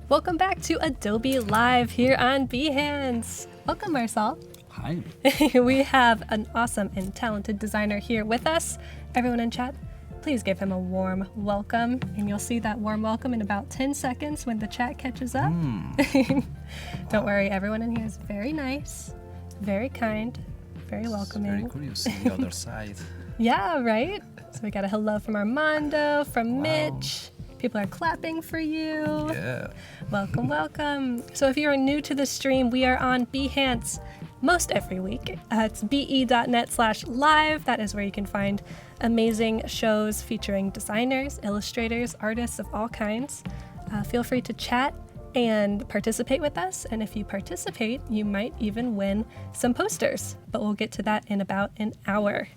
Welcome back to Adobe Live here on Behance. Welcome, Marçal. Hi. We have an awesome and talented designer here with us. Everyone in chat, please give him a warm welcome. And you'll see that warm welcome in about 10 seconds when the chat catches up. Don't worry, everyone in here is very nice, very kind, very welcoming. Very curious on the other side. Yeah, right? So we got a hello from Armando, from Mitch. People are clapping for you. Yeah. Welcome, welcome. So if you are new to the stream, we are on Behance most every week. It's be.net/live. That is where you can find amazing shows featuring designers, illustrators, artists of all kinds. Feel free to chat and participate with us. And if you participate, you might even win some posters. But we'll get to that in about an hour.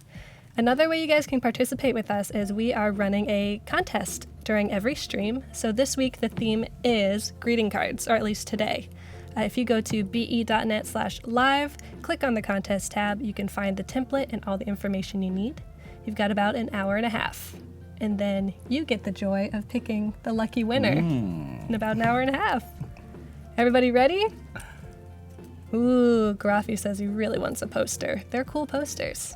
Another way you guys can participate with us is we are running a contest during every stream. So this week the theme is greeting cards, or at least today. If you go to be.net/live, click on the contest tab, you can find the template and all the information you need. You've got about an hour and a half. And then you get the joy of picking the lucky winner in about an hour and a half. Everybody ready? Ooh, Grafi says he really wants a poster. They're cool posters.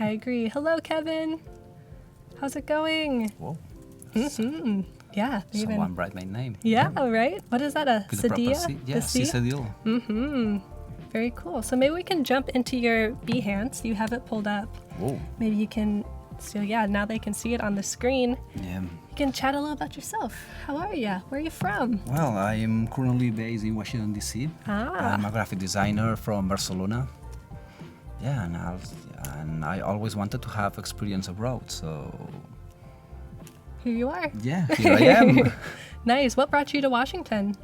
I agree. Hello, Kevin. How's it going? Whoa. Yeah. Someone write my name. Yeah, right? What is that, a With the proper Cedilla? C. Yeah, The C? Cedilla. Very cool. So maybe we can jump into your Behance. You have it pulled up. Whoa. Maybe you can, so yeah, now they can see it on the screen. Yeah. You can chat a little about yourself. How are you? Where are you from? Well, I am currently based in Washington, D.C. I'm a graphic designer from Barcelona. Yeah, and I always wanted to have experience abroad, so... Here you are. Yeah, here I am. Nice. What brought you to Washington?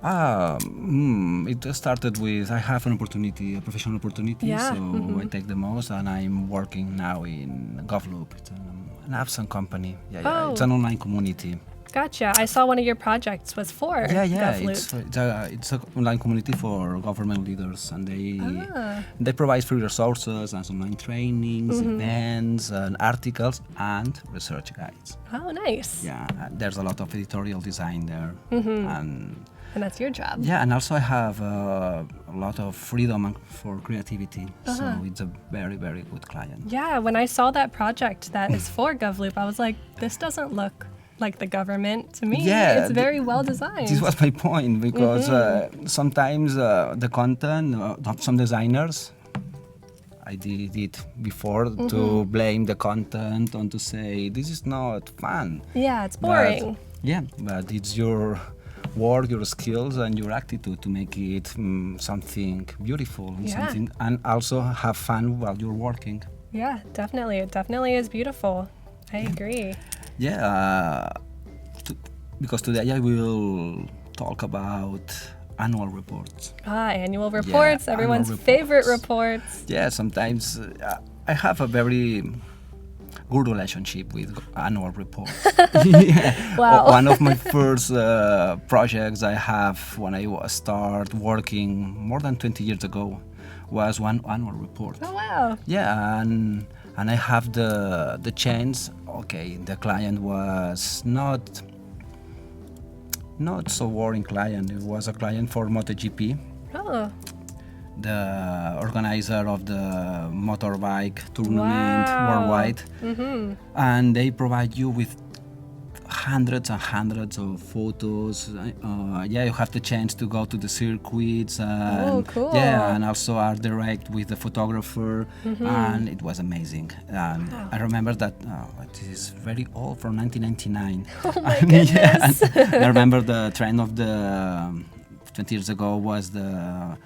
It started with I have an opportunity, a professional opportunity, so I take the most, and I'm working now in GovLoop. It's an apps company. It's an online community. Gotcha. I saw one of your projects was for GovLoop. It's an online community for government leaders, and they provide free resources and online trainings, events, and articles, and research guides. Oh, nice. Yeah, there's a lot of editorial design there, And that's your job. Yeah, and also I have a lot of freedom for creativity, so it's a very, very good client. Yeah, when I saw that project that is for GovLoop, I was like, this doesn't look like the government to me. Yeah, it's very well designed. This was my point, because sometimes the content of some designers, I did it before to blame the content and to say, this is not fun. Yeah, it's boring. But it's your work, your skills, and your attitude to make it something beautiful and also have fun while you're working. Yeah, definitely. It definitely is beautiful. I agree. Yeah, because today I will talk about annual reports. Annual reports, everyone's favorite reports. Yeah, sometimes I have a very good relationship with annual reports. Wow. One of my first projects I have when I started working more than 20 years ago was one annual report. Oh, wow. Yeah, and I have the chance. Okay, the client was not so worrying client. It was a client for MotoGP. Oh. The organizer of the motorbike tournament worldwide. And they provide you with hundreds and hundreds of photos. You have the chance to go to the circuits. And, cool. Yeah, and also art direct with the photographer, and it was amazing. And I remember that it is very old, from 1999. Oh my goodness! I remember the trend of the 20 years ago was the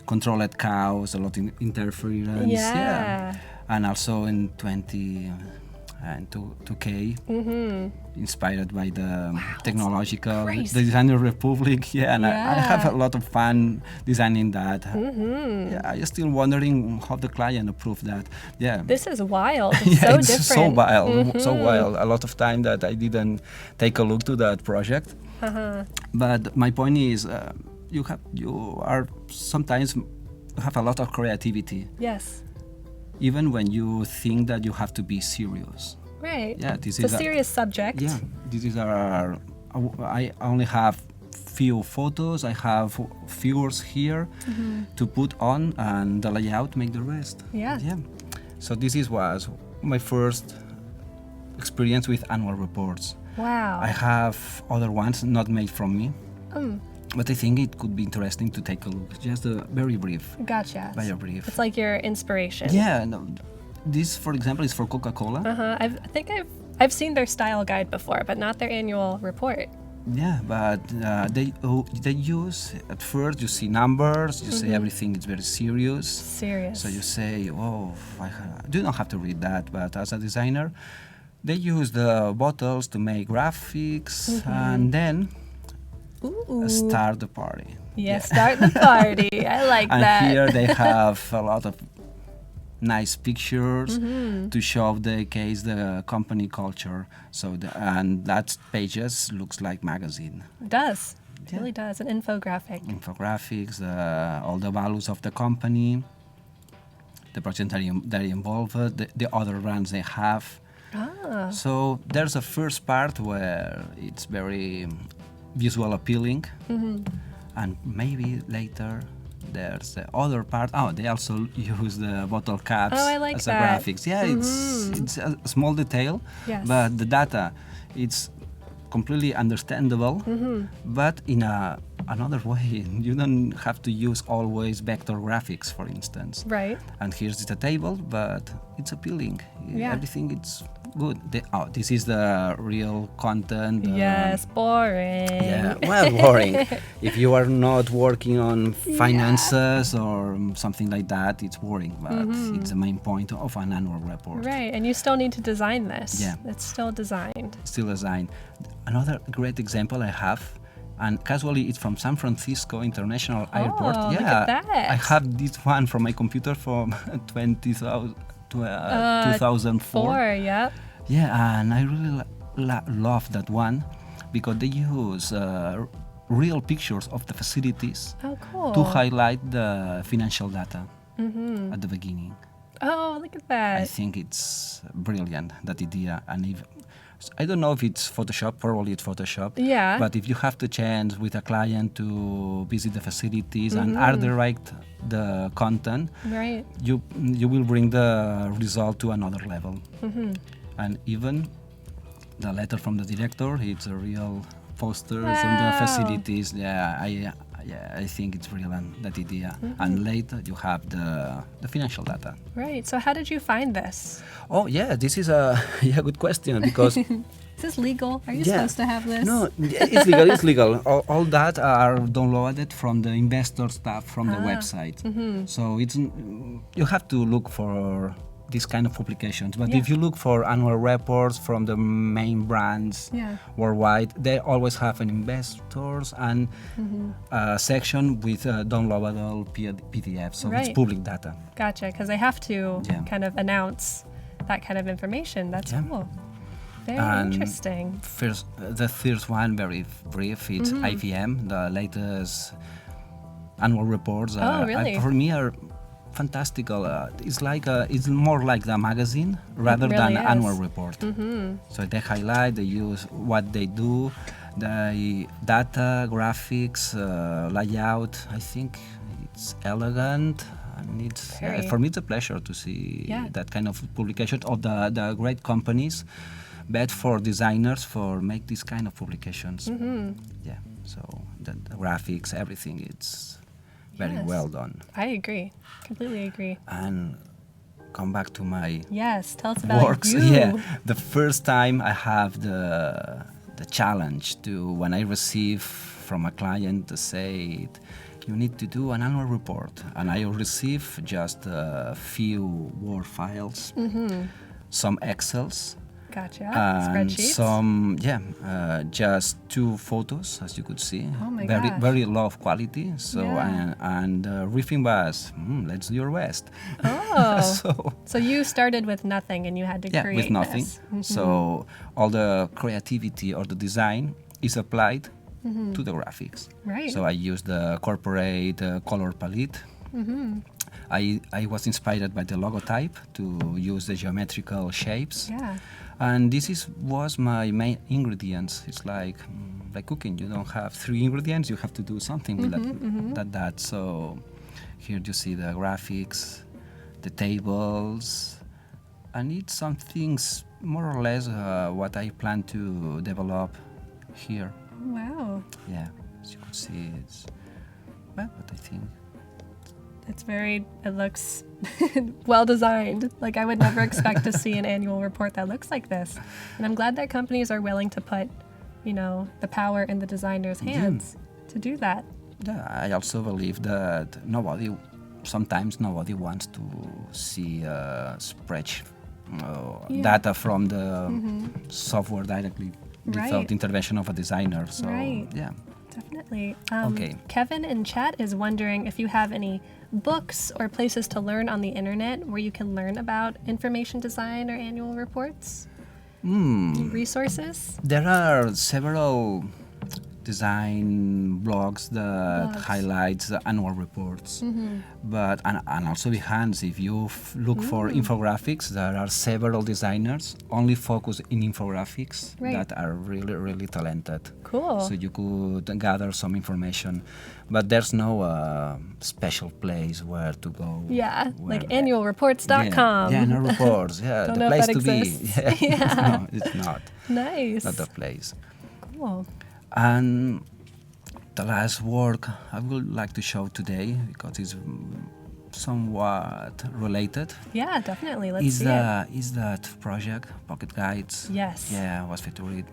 controlled cows, a lot of interference. Yeah. And also in 2K, inspired by the technological, the Designer Republic. Yeah, and I have a lot of fun designing that. Yeah, I'm still wondering how the client approved that. Yeah. This is wild. It's so it's different. So wild. A lot of time that I didn't take a look to that project. But my point is, you are sometimes have a lot of creativity. Yes. Even when you think that you have to be serious. Right. Yeah, this it's is a serious subject. Yeah, this is our I only have few photos. I have figures here to put on, and the layout make the rest. Yeah. So this was my first experience with annual reports. Wow. I have other ones not made from me, but I think it could be interesting to take a look. Just a very brief. Gotcha. Very brief. It's like your inspiration. Yeah. No, this, for example, is for Coca-Cola. I think I've seen their style guide before, but not their annual report. Yeah, but they use, at first you see numbers, you say everything is very serious. Serious. So you say, oh, you don't have to read that, but as a designer, they use the bottles to make graphics and then start the party. Yeah, start the party. I like and that. And here they have a lot of nice pictures to showcase the company culture. So and that pages looks like magazine. It does. It really does. An infographic. Infographics, all the values of the company, the projects that are involved, the other brands they have. So there's a first part where it's very visual appealing, and maybe later there's the other part. Oh, they also use the bottle caps as a graphics. Yeah, it's a small detail, but the data, it's completely understandable, but in another way. You don't have to use always vector graphics, for instance. Right. And here's the table, but it's appealing. Yeah. Everything is good. This is the real content. Yes, boring. Yeah, well, boring. If you are not working on finances or something like that, it's boring. But it's the main point of an annual report. Right, and you still need to design this. Yeah. It's still designed. Still designed. Another great example I have, and casually it's from San Francisco International Airport. Yeah, look at that. I have this one from my computer from 2004. Yep. Yeah, and I really love that one because they use real pictures of the facilities to highlight the financial data at the beginning. Oh, look at that. I think it's brilliant, that idea. And if I don't know if it's Photoshop, probably it's Photoshop. Yeah. But if you have the chance with a client to visit the facilities and underwrite the content, right, you will bring the result to another level. And even the letter from the director, it's a real posters on the facilities. I think it's brilliant, that idea. And later you have the financial data. Right. So how did you find this? Oh yeah, this is a good question because is this legal? Are you supposed to have this? No, it's legal. It's legal. All that are downloaded from the investor stuff from the website. So it's you have to look for these kind of publications. But if you look for annual reports from the main brands worldwide, they always have an investors and a section with downloadable PDF. So it's public data. Gotcha, because they have to kind of announce that kind of information. That's cool. Very interesting. The first one, very brief, it's IVM, the latest annual reports. Really? For me are fantastical. It's more like the magazine rather than annual report. So they highlight, they use what they do, the data, graphics, layout. I think it's elegant, and it's for me it's a pleasure to see that kind of publication of the great companies, but for designers for make this kind of publications. Yeah. So the graphics, everything, it's very well done. I agree. Completely agree. And come back to my tell us about works. you. Yeah, the first time I have the challenge to when I receive from a client to say you need to do an annual report, and I receive just a few Word files, some Excels. Gotcha. And Spreadsheets. some, just 2 photos, as you could see. Oh my very, gosh. very low quality. So and riffing was, let's do your best. Oh. So you started with nothing and you had to create with nothing. this. So all the creativity or the design is applied to the graphics. Right. So I use the corporate color palette. I was inspired by the logotype to use the geometrical shapes. Yeah. And was my main ingredients. It's like cooking. You don't have 3 ingredients. You have to do something with that. So here you see the graphics, the tables, and it's some things more or less what I plan to develop here. Wow. Yeah, as you can see, it's what I think. It looks well designed. Like, I would never expect to see an annual report that looks like this. And I'm glad that companies are willing to put, the power in the designer's hands to do that. Yeah, I also believe that sometimes nobody wants to see spreadsheet data from the software directly without intervention of a designer. So, yeah. Definitely. Okay. Kevin in chat is wondering if you have any books or places to learn on the internet where you can learn about information design or annual reports? Resources? There are several design blogs that highlights the annual reports, but and also behind, if you look for infographics, there are several designers only focused in infographics that are really, really talented. Cool. So you could gather some information, but there's no special place where to go. Yeah, like annualreports.com. Yeah, annual reports. Yeah, Don't the know place if to that be. exists. Yeah. No, it's not. Nice. Not the place. Cool. And the last work I would like to show today, because it's somewhat related, Yeah, definitely. Let's see it. is that project, Pocket Guides. Yes. Yeah, was featured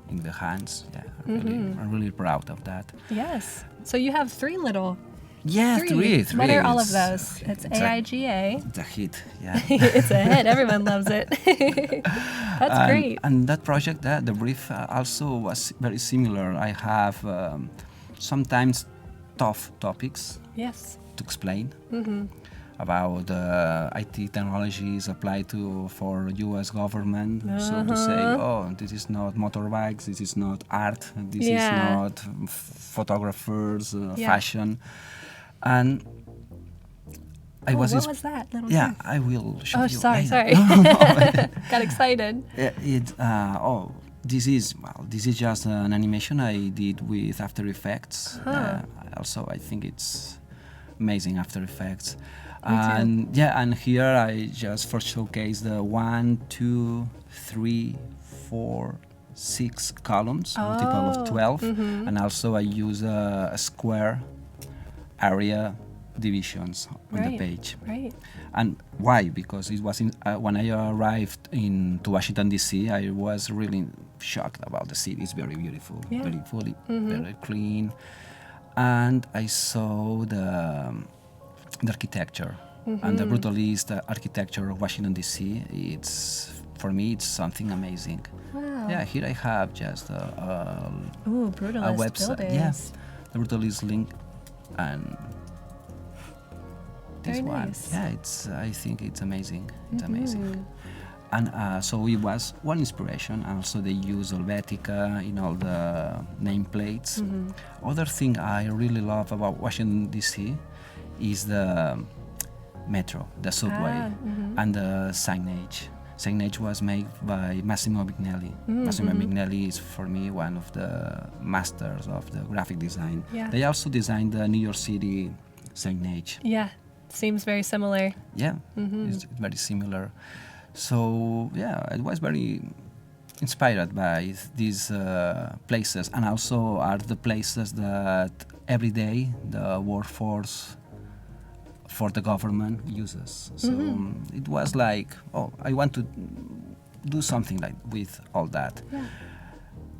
in the hands. Yeah, I'm really proud of that. Yes. So you have 3 little. Yeah, three. What are all of those? It's AIGA. It's a hit, yeah. It's a hit. Everyone loves it. That's great. And that project, the brief also was very similar. I have sometimes tough topics to explain about IT technologies applied for U.S. government. So to say, this is not motorbikes, this is not art, this is not photographers, fashion. And what was that? Little yeah, gift? I will show you. Sorry. Got excited. This is just an animation I did with After Effects. Also, I think it's amazing, After Effects. And here I just for showcase the 1, 2, 3, 4, 6 columns, multiple of 12, and also I use a square area divisions on the page. Right. And why? Because it was when I arrived to Washington D.C., I was really shocked about the city. It's very beautiful, very fully, very clean, and I saw the architecture and the brutalist architecture of Washington D.C. For me, it's something amazing. Wow. Yeah, here I have just a brutalist website. buildings. Yeah, the brutalist link. And this Very one, nice. I think it's amazing. It's amazing. And so it was one inspiration. Also, they use Helvetica in all the nameplates. Other thing I really love about Washington D.C. is the metro, the subway, and the signage. Signage was made by Massimo Vignelli. Massimo Vignelli is, for me, one of the masters of the graphic design. Yeah. They also designed the New York City signage. Yeah, seems very similar. Yeah, it's very similar. So, yeah, it was very inspired by these places, and also are the places that every day the workforce for the government uses. So it was like, I want to do something like with all that. Yeah.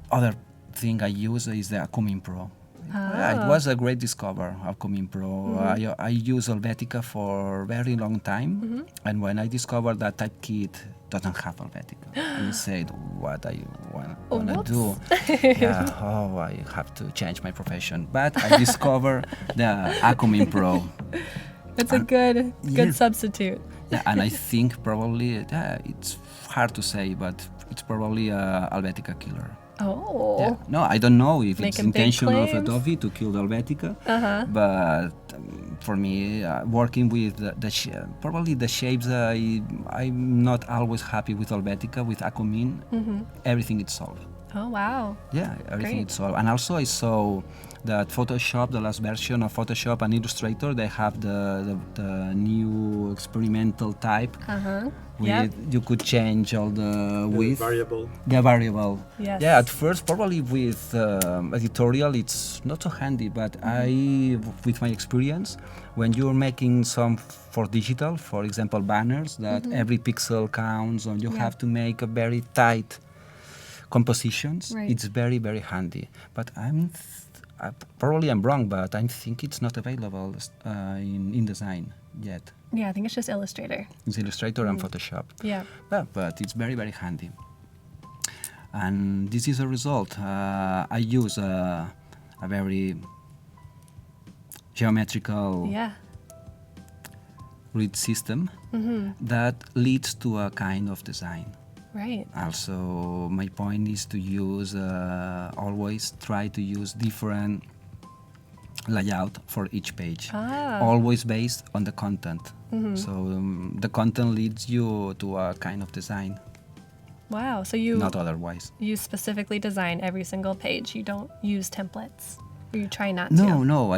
Other thing I use is the Acumin Pro. It was a great discovery, Acumin Pro. I use Helvetica for a very long time, and when I discovered that Typekit doesn't have Helvetica, I said, what I want to do? I have to change my profession. But I discovered the Acumin Pro. It's a good substitute. Yeah, and I think probably, it's hard to say, but it's probably a Helvetica killer. Oh. Yeah. No, I don't know if Making it's intention of claims. Adobe to kill the Helvetica, but for me, working with probably the shapes, I'm not always happy with Helvetica. With Acumin, everything is solved. Oh, wow. Yeah, everything Great. is solved. And also I saw that Photoshop, the last version of Photoshop and Illustrator, they have the new experimental type. Yep. You could change all the width. Variable. The variable. Yes. Yeah, at first probably with Editorial it's not so handy, but with my experience, when you're making some for digital, for example banners, that every pixel counts and you have to make a very tight compositions, Right. it's very, very handy. But probably I'm wrong, but I think it's not available in InDesign yet. Yeah, I think it's just Illustrator. It's Illustrator and Photoshop. Yeah. But it's very, very handy. And this is a result. I use a very geometrical Yeah. grid system that leads to a kind of design. Right. Also, my point is to use, always try to use different layout for each page, always based on the content. So the content leads you to a kind of design, Wow. So not otherwise. you specifically design every single page. You don't use templates. Or you try not to. No.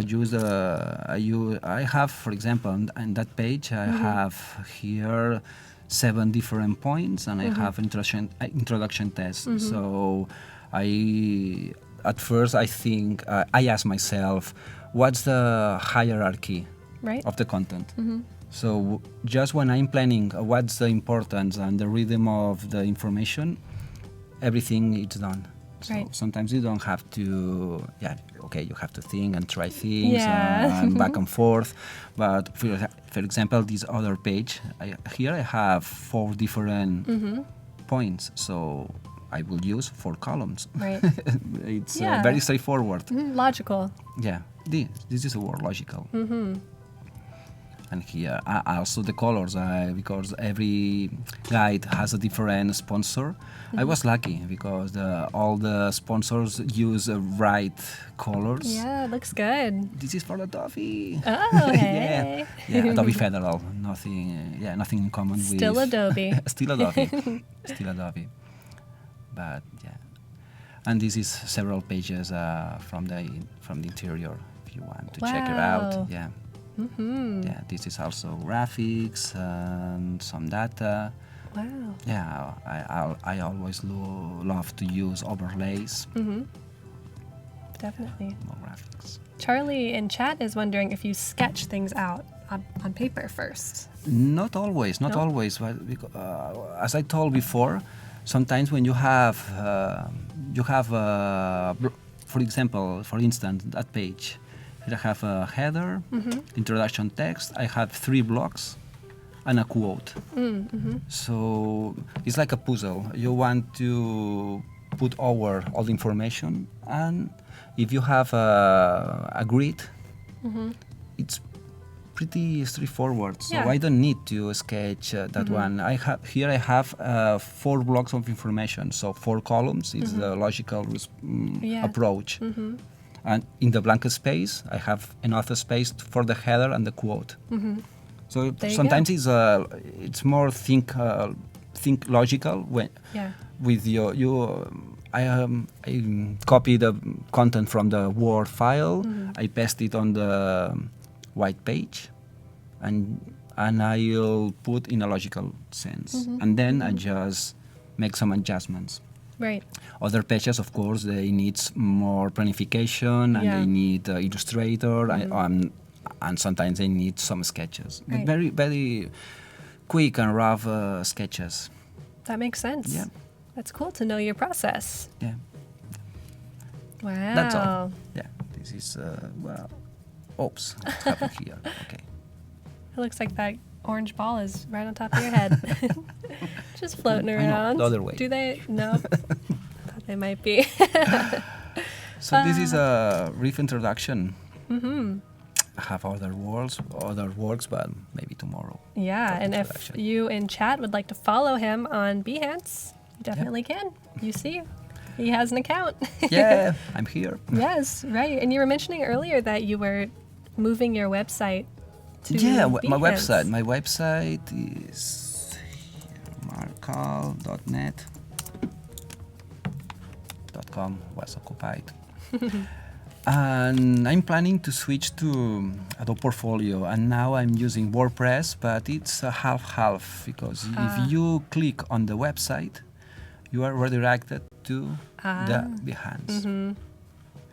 I have, for example, on that page, I have here 7 different points, and I have introduction tests. So at first I think I ask myself, what's the hierarchy Right. of the content? So just when I'm planning what's the importance and the rhythm of the information, everything is done. So Right. sometimes you don't have to, you have to think and try things Yeah. and back and forth. But for example, this other page, here I have 4 different points. So I will use 4 columns. Right. It's Yeah. very straightforward. Logical. Yeah, this is a word, logical. And here also the colors, because every guide has a different sponsor. I was lucky because all the sponsors use right colors. Yeah, it looks good. This is for Adobe. Oh, hey. Yeah, Adobe Federal. Nothing in common with. Still Adobe. Still Adobe. Still Adobe. But yeah, and this is several pages from the interior. If you want to check it Wow. out, yeah. Yeah, this is also graphics and some data. Wow. Yeah, I always love to use overlays. Definitely. More graphics. Charlie in chat is wondering if you sketch things out on paper first. Not always, No? but because, as I told before, sometimes when you have, for example, for instance, that page, I have a header, introduction text, I have 3 blocks, and a quote. So it's like a puzzle. You want to put over all the information, and if you have a grid, it's pretty straightforward. So Yeah. I don't need to sketch that one. I have 4 blocks of information. So 4 columns is the logical approach. And in the blank space, I have enough space for the header and the quote. So There you sometimes it's more think logical when with I copy the content from the Word file, I paste it on the white page, and I'll put in a logical sense, and then I just make some adjustments. Right. Other pages, of course, they need more planification, and they need Illustrator, and sometimes they need some sketches. Right. But very, very quick and rough sketches. That makes sense. Yeah. That's cool to know your process. Yeah. Wow. That's all. Yeah. This is, oops, what happened here? Okay. It looks like that orange ball is right on top of your head. Just floating I know, around. the other way. Do they? No. Thought they might be. So this is a brief introduction. I have other works, but maybe tomorrow. Yeah, and if Introduction. you in chat would like to follow him on Behance, you definitely can. You see, he has an account. Yeah, I'm here. Yes, right. And you were mentioning earlier that you were moving your website to my Behance? website. My website is marcal.net. .com was occupied. And I'm planning to switch to Adobe Portfolio, and now I'm using WordPress, but it's a half-half, because if you click on the website, you are redirected to the Behance.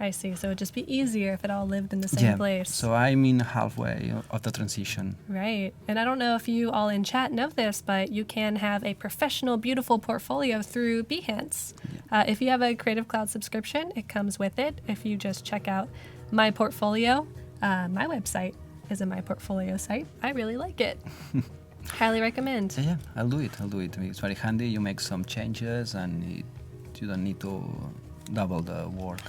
I see. So it'd just be easier if it all lived in the same place. So I'm in halfway of the transition. Right. And I don't know if you all in chat know this, but you can have a professional, beautiful portfolio through Behance. If you have a Creative Cloud subscription, it comes with it. If you just check out My Portfolio, my website is a My Portfolio site. I really like it. Highly recommend. Yeah, I'll do it. It's very handy. You make some changes, and you don't need to double the work.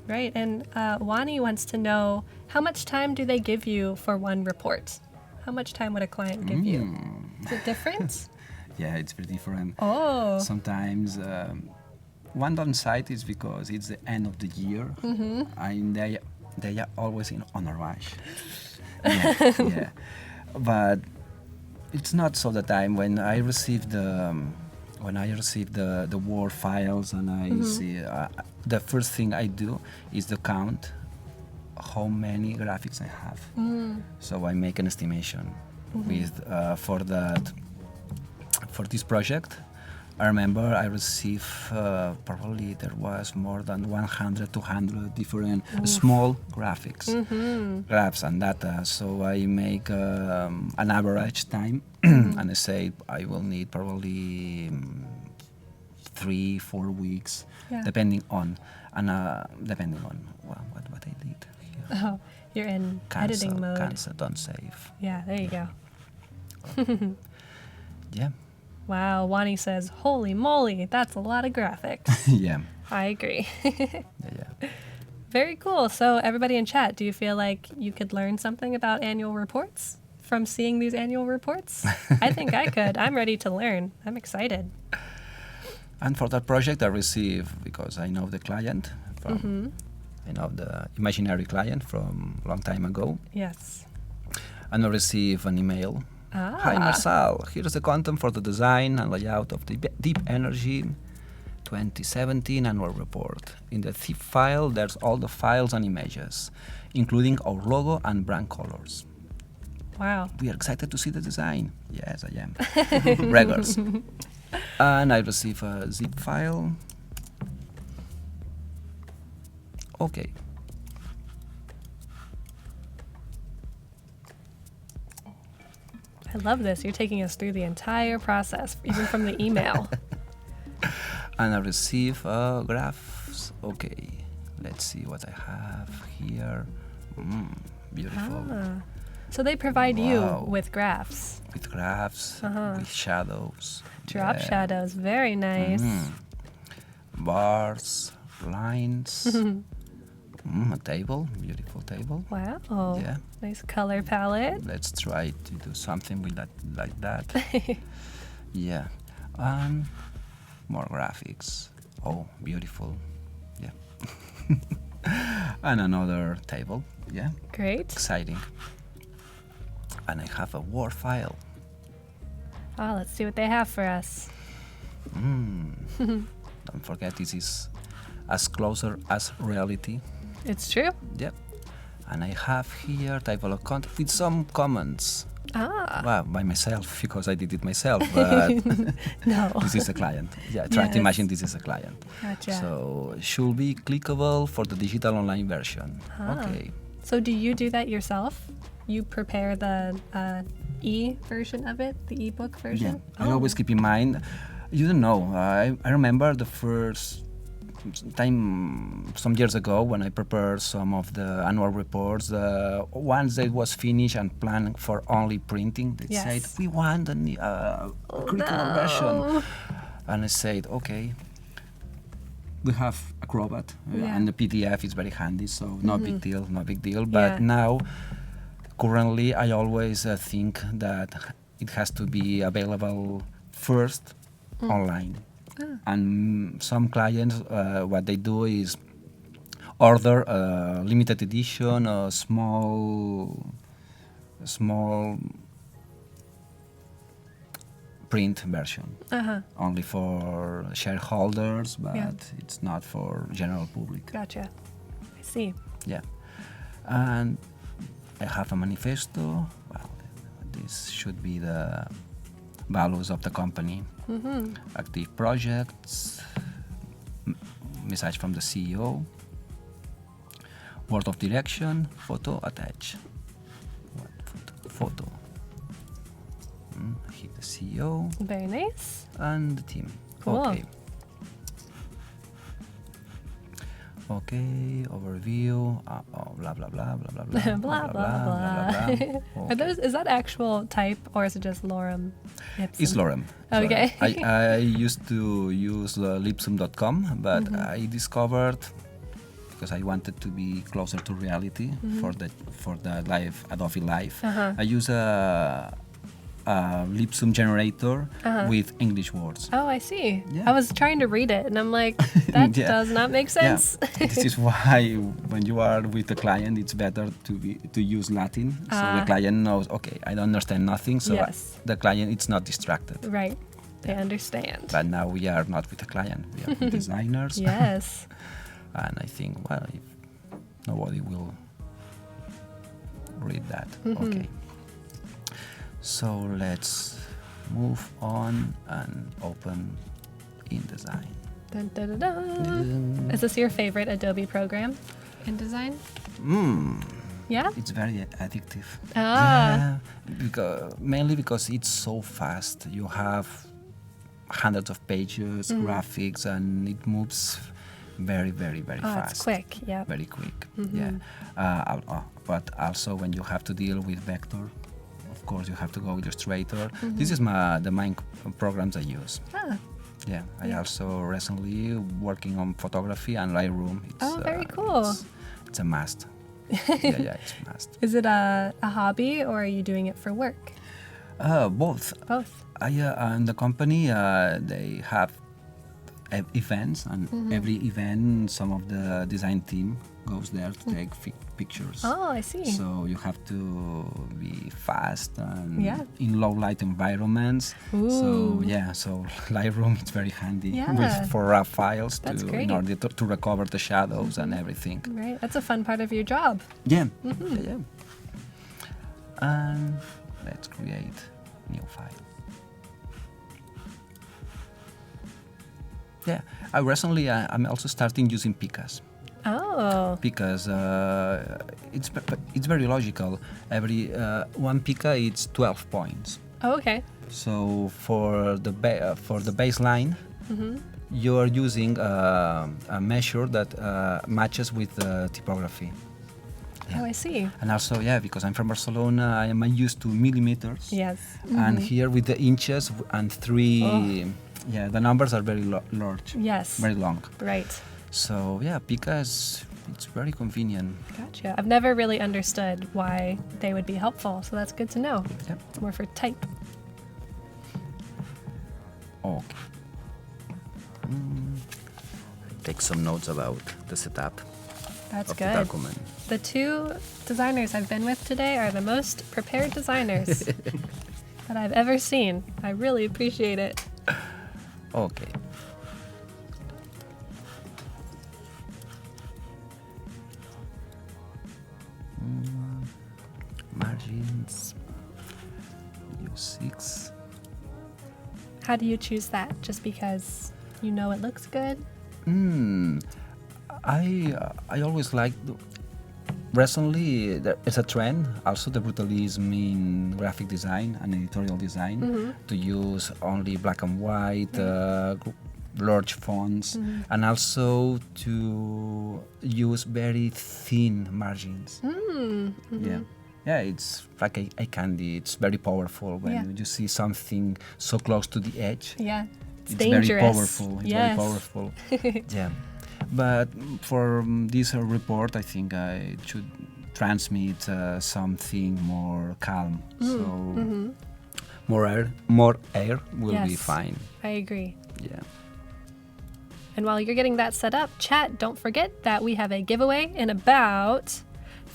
Right. And Wani wants to know, how much time do they give you for one report? How much time would a client give you? Is it different? Yeah, it's pretty different. Oh. Sometimes one downside is because it's the end of the year, and they are always on a rush. Yeah. But it's not so the time when I receive the Word files, and I see the first thing I do is to count how many graphics I have. So I make an estimation with for this project. I remember I received probably there was more than 100, 200 different small graphics, graphs and data. So I make an average time, and I say I will need probably 3-4 weeks, depending on what I did here. Oh, you're in editing mode. Cancel, don't save. Yeah, there you go. Yeah. Wow, Wani says, holy moly, that's a lot of graphics. Yeah. I agree. Yeah. Very cool. So everybody in chat, do you feel like you could learn something about annual reports from seeing these annual reports? I think I could. I'm ready to learn. I'm excited. And for that project, I receive, because I know the client from, I know the imaginary client from a long time ago. Yes. And I receive an email. Hi Marçal, here's the content for the design and layout of the Deep Energy 2017 annual report. In the zip file, there's all the files and images, including our logo and brand colors. Wow. We are excited to see the design. Yes, I am. Records. And I receive a zip file. Okay. I love this. You're taking us through the entire process, even from the email. And I receive graphs. Okay, let's see what I have here. Beautiful. So they provide you with graphs. With graphs, with shadows. Drop shadows, very nice. Bars, lines. A table, beautiful table. Wow. Yeah. Nice color palette. Let's try to do something with that, like that. Yeah. More graphics. Oh, beautiful. Yeah. And another table. Yeah. Great. Exciting. And I have a Word file. Oh, let's see what they have for us. Don't forget, this is as closer as reality. It's true. Yep. And I have here table of content with some comments. Well, by myself, because I did it myself, but no. This is a client. Yeah, try to imagine this is a client. Gotcha. So should be clickable for the digital online version. Okay. So do you do that yourself? You prepare the e-version of it, the e-book version? Yeah. I always keep in mind, you don't know, I remember the first time some years ago when I prepared some of the annual reports, once it was finished and planned for only printing, they said, we want a clickable version. And I said, okay, we have Acrobat, and the PDF is very handy, so no big deal. But now, currently, I always think that it has to be available first online. And some clients, what they do is order a limited edition, a small small print version, only for shareholders, but it's not for general public. Gotcha. I see. Yeah. And I have a manifesto. Well, this should be the values of the company. Active projects, message from the CEO, word of direction, photo attach. What photo? Hit the CEO. Very nice. And the team. Cool. Okay, overview, blah, blah, blah, blah, blah, blah, blah, blah, blah. Okay. Is that actual type or is it just lorem ipsum? It's lorem. Okay. I used to use lipsum.com, but I discovered, because I wanted to be closer to reality for the live Adobe Live, I use a Lipsum generator with English words. Oh, I see. Yeah. I was trying to read it and I'm like, that does not make sense. Yeah. This is why when you are with the client, it's better to use Latin. So the client knows, okay, I don't understand nothing. So the client is not distracted. Right. They understand. But now we are not with the client. We are with designers. Yes. And I think, well, if nobody will read that. Okay. So let's move on and open InDesign. Dun, dun, dun, dun. Is this your favorite Adobe program, InDesign? Yeah? It's very addictive. Ah. Yeah, mainly because it's so fast. You have hundreds of pages, graphics, and it moves very, very, very fast. It's quick, yeah. Very quick, yeah. But also when you have to deal with vector, of course, you have to go Illustrator. This is the main programs I use. Yeah, I also recently working on photography and Lightroom. It's, very cool. It's a must. yeah, it's a must. Is it a hobby or are you doing it for work? Both. Both. And the company, they have events, and every event, some of the design team goes there to take pictures. Oh, I see. So you have to be fast and in low light environments. So so Lightroom is very handy for raw files in order to recover the shadows and everything. Right, that's a fun part of your job. Yeah. And let's create new file. Yeah, I'm also starting using Picas. Oh. Because it's very logical. Every one pica it's 12 points. Oh, okay. So for the baseline, you are using a measure that matches with the typography. Yeah. Oh, I see. And also, because I'm from Barcelona, I am used to millimeters. Yes. And here with the inches and 3, the numbers are very large. Yes. Very long. Right. So because it's very convenient. Gotcha. I've never really understood why they would be helpful, so that's good to know. Yep. It's more for type. Okay. Take some notes about the setup. That's of good. The document. The two designers I've been with today are the most prepared designers that I've ever seen. I really appreciate it. Okay. Margins. Use 6. How do you choose that? Just because you know it looks good? I always liked. Recently, there is a trend, also the brutalism in graphic design and editorial design, to use only black and white, large fonts, and also to use very thin margins. Yeah, it's like a candy. It's very powerful when you see something so close to the edge. Yeah, it's dangerous. Very powerful. It's very powerful. Yeah. But for this report, I think I should transmit something more calm. So more air will be fine. I agree. Yeah. And while you're getting that set up, chat, don't forget that we have a giveaway in about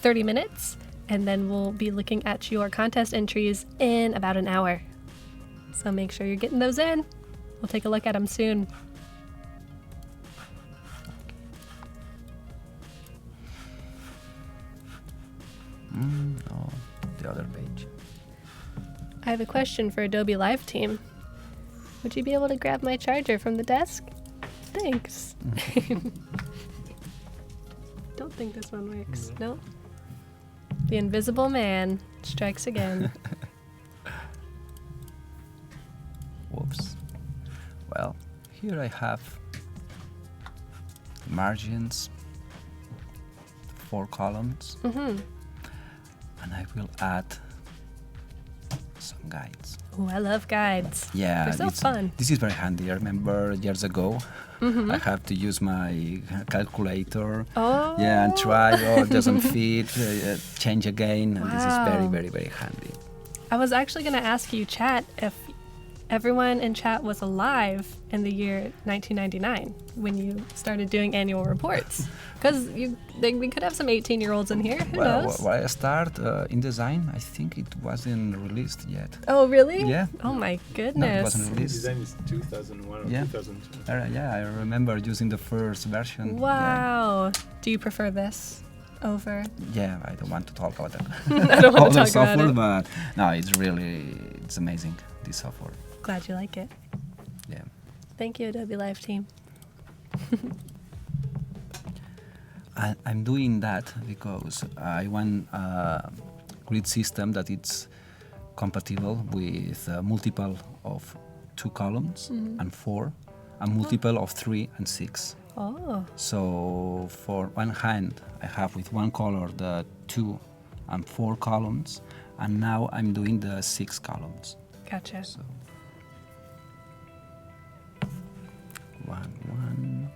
30 minutes. and then we'll be looking at your contest entries in about an hour. So make sure you're getting those in. We'll take a look at them soon. Oh, the other page. I have a question for Adobe Live team. Would you be able to grab my charger from the desk? Thanks. Don't think this one works. No. The invisible man strikes again. Whoops. Well, here I have margins, 4 columns, and I will add some guides. Oh, I love guides. Yeah, They're so fun. This is very handy. I remember years ago, I have to use my calculator. Oh. Yeah, and try. Oh, it doesn't fit. Change again. And this is very, Wow. very, very handy. I was actually going to ask you, chat, if everyone in chat was alive in the year 1999 when you started doing annual reports. Because we could have some 18-year-olds in here. Who knows? When I start InDesign, I think it wasn't released yet. Oh, really? Yeah. Oh, my No, it goodness. wasn't released. Design is 2001 or Yeah. 2002. Yeah, I remember using the first version. Wow. Do you prefer this over? Yeah, I don't want to talk about that. I don't want to Other talk about software, it. but no, it's amazing, this software. Glad you like it. Yeah. Thank you, Adobe Live team. I'm doing that because I want a grid system that it's compatible with multiple of 2 columns and 4, and multiple of 3 and 6. Oh, So for one hand, I have with one color the 2 and 4 columns, and now I'm doing the 6 columns. gotcha. So 1.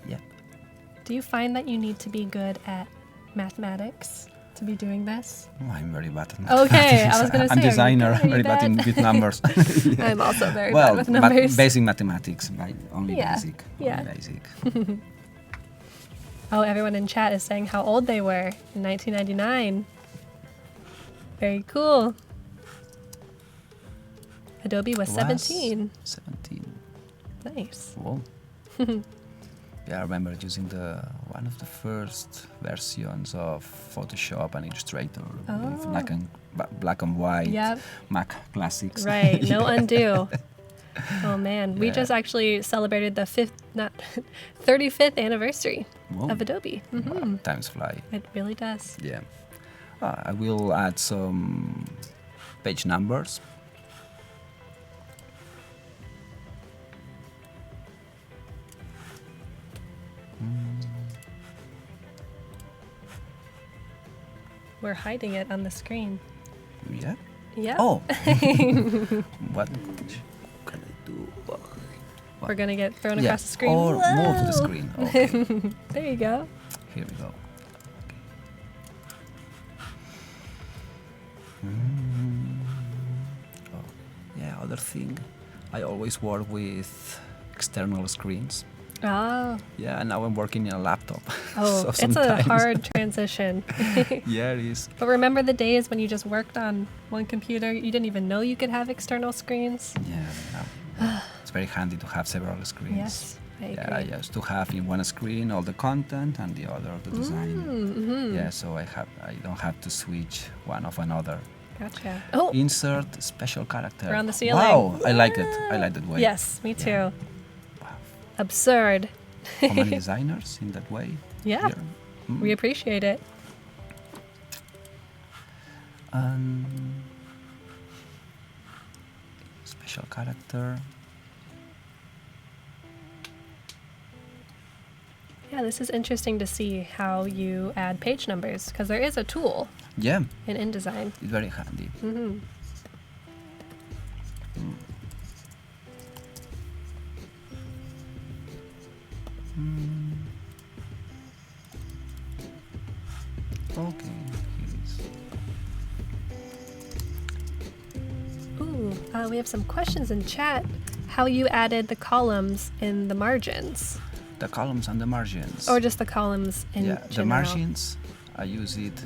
Yeah. Do you find that you need to be good at mathematics to be doing this? Oh, I'm very bad at Okay, I was going to say. I'm are you designer, good? Are you very bad in bad? with numbers. I'm also very Well, bad with numbers. basic mathematics, right? Only Yeah, basic. yeah. Only basic. Oh, everyone in chat is saying how old they were in 1999. Very cool. Adobe was 17. 17. Nice. Whoa. Yeah, I remember using one of the first versions of Photoshop and Illustrator with black and white Yep. Mac classics. Right, no undo. Oh man, we Yeah. just actually celebrated the 35th anniversary Whoa. of Adobe. Wow, times fly. It really does. Yeah. I will add some page numbers. We're hiding it on the screen. Yeah. Yeah. Oh. What can I do? We're gonna get thrown Yeah, across the screen. or move the Whoa! screen. Okay. There you go. Here we go. Oh, yeah, other thing. I always work with external screens. Oh, Yeah, and now I'm working in a laptop. oh, So it's a sometimes- hard transition. Yeah, it is. But remember the days when you just worked on one computer? You didn't even know you could have external screens? Yeah, no. It's very handy to have several screens. Yes, I agree. Yeah, I used to have in one screen all the content and the other the design. Mm-hmm. Yeah, so I don't have to switch one of another. Gotcha. Oh, Insert special character. We're on the ceiling. Wow, I like it. I like that way. yes, me too. Yeah. Wow. Absurd. How many designers in that way? Yeah, Here? Mm. we appreciate it. Special character. Yeah, this is interesting to see how you add page numbers because there is a tool Yeah, in InDesign. it's very handy. Mm-hmm. Okay, here it is. Ooh, we have some questions in chat. How you added the columns in the margins? the columns and the margins. Or just the columns in Yeah, general? the margins, I use it,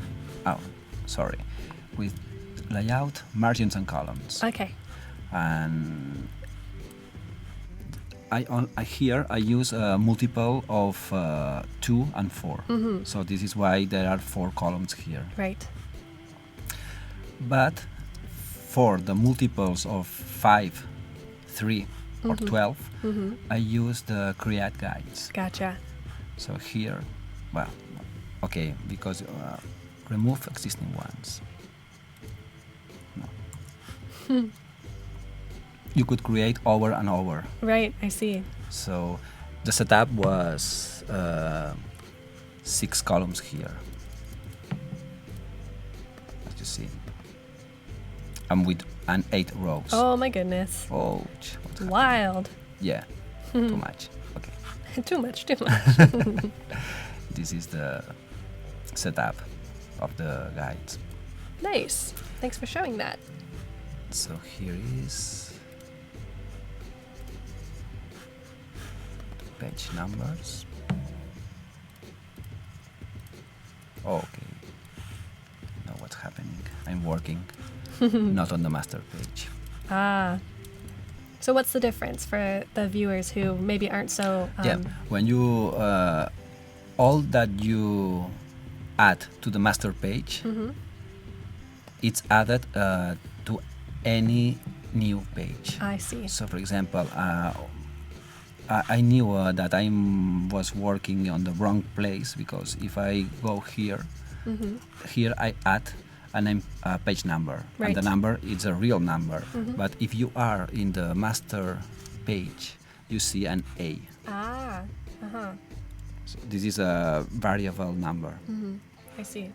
with layout, margins and columns. Okay. And here I use a multiple of 2 and 4. So this is why there are 4 columns here. Right. But for the multiples of 5, 3, or 12, I use the create guides. Gotcha. So here, because remove existing ones. No. You could create over and over. Right, I see. So the setup was 6 columns here, as you see, and with 8 rows. Oh my goodness. Oh, Wild. yeah, too much. Okay. Too much. This is the setup of the guides. Nice. Thanks for showing that. So here is page numbers. Okay. Know what's happening. I'm working not on the master page. Ah. So what's the difference for the viewers who maybe aren't so... When you... all that you add to the master page, it's added to any new page. I see. So for example, I knew that I was working on the wrong place, because if I go here, here I add a page number, Right. and the number is a real number. But if you are in the master page, you see an A. Ah. Uh-huh. So this is a variable number. I see.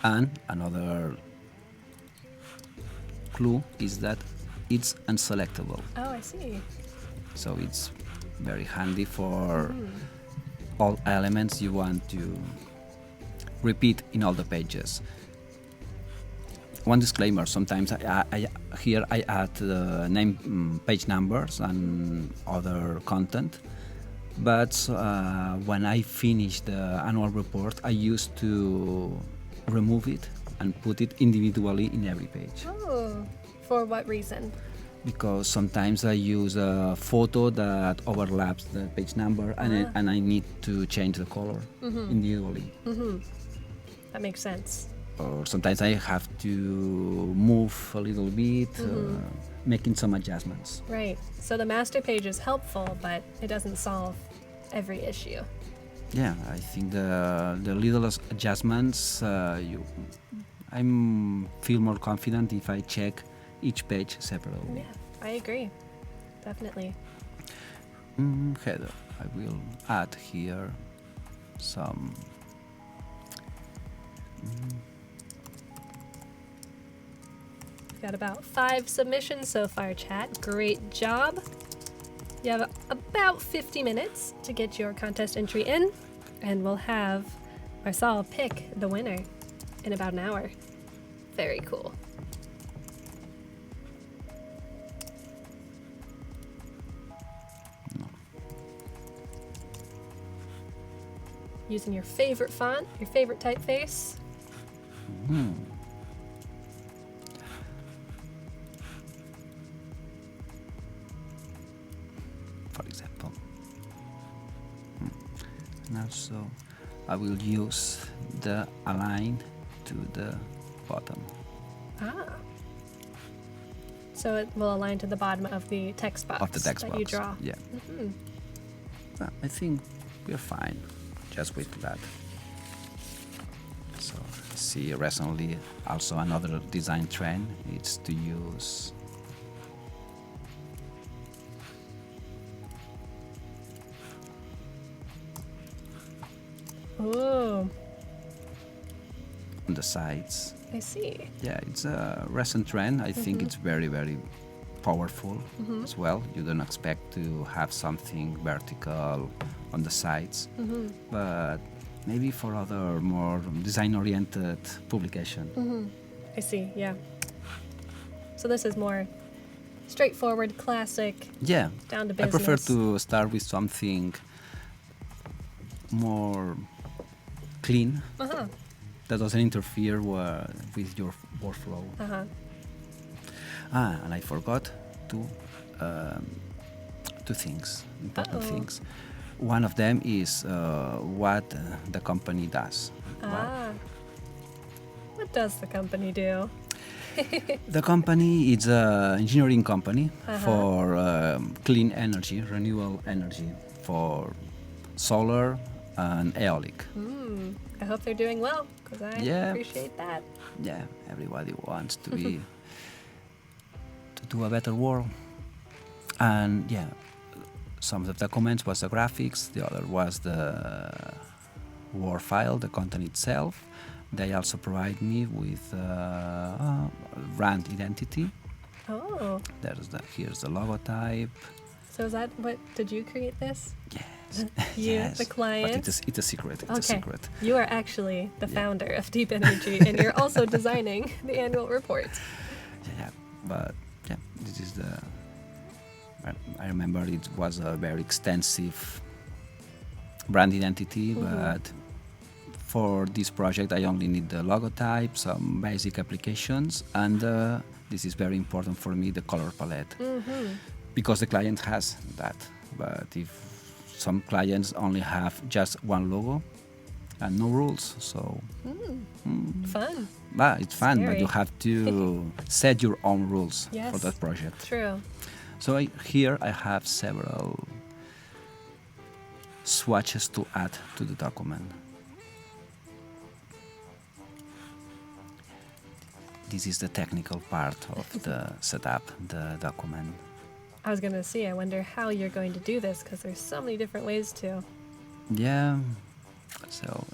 And another clue is that it's unselectable. Oh, I see. So it's very handy for all elements you want to repeat in all the pages. One disclaimer, sometimes here I add the name, page numbers and other content, but when I finish the annual report, I used to remove it and put it individually in every page. Oh, for what reason? Because sometimes I use a photo that overlaps the page number, and I need to change the color individually. That makes sense. Or sometimes I have to move a little bit, making some adjustments. Right. So the master page is helpful, but it doesn't solve every issue. Yeah, I think the little adjustments, I feel more confident if I check each page separately. Yeah, I agree. Definitely. Header. I will add here some. We've got about 5 submissions so far, chat. Great job. You have about 50 minutes to get your contest entry in, and we'll have Marçal pick the winner in about an hour. Very cool. Using your favorite font, your favorite typeface. For example. And also I will use the align to the bottom. Ah. So it will align to the bottom of the text box Of the text that box. you draw. Yeah. I think we're fine just with that. So I see recently also another design trend is to use Oh, on the sides. I see. Yeah, it's a recent trend. I think it's very, very powerful as well. You don't expect to have something vertical on the sides, but maybe for other more design-oriented publication. I see, yeah. So this is more straightforward, classic, Yeah, down to I business. prefer to start with something more clean. Uh-huh. That doesn't interfere with your workflow. Uh-huh. And I forgot two things, important things. One of them is what the company does. What does the company do? The company is an engineering company for clean energy, renewable energy, for solar and aeolic. I hope they're doing well, because I appreciate that. Yeah, everybody wants to be to do a better world. And yeah, some of the documents was the graphics, the other was the Word file, the content itself. They also provide me with brand identity. Oh. Here's the logotype. So is that what, did you create this? Yes. You, yes. the client? But it's a secret. It's a secret. You are actually the founder of Deep Energy, and you're also designing the annual report. Yeah, but yeah, this is the. I remember it was a very extensive brand identity, but for this project I only need the logotype, some basic applications, and this is very important for me, the color palette, because the client has that. But if some clients only have just one logo and no rules, so Fun. But it's fun, Scary. but you have to set your own rules Yes, for that project. True. So here I have several swatches to add to the document. This is the technical part of the setup, the document. I was going to see, I wonder how you're going to do this, because there's so many different ways to. Yeah, so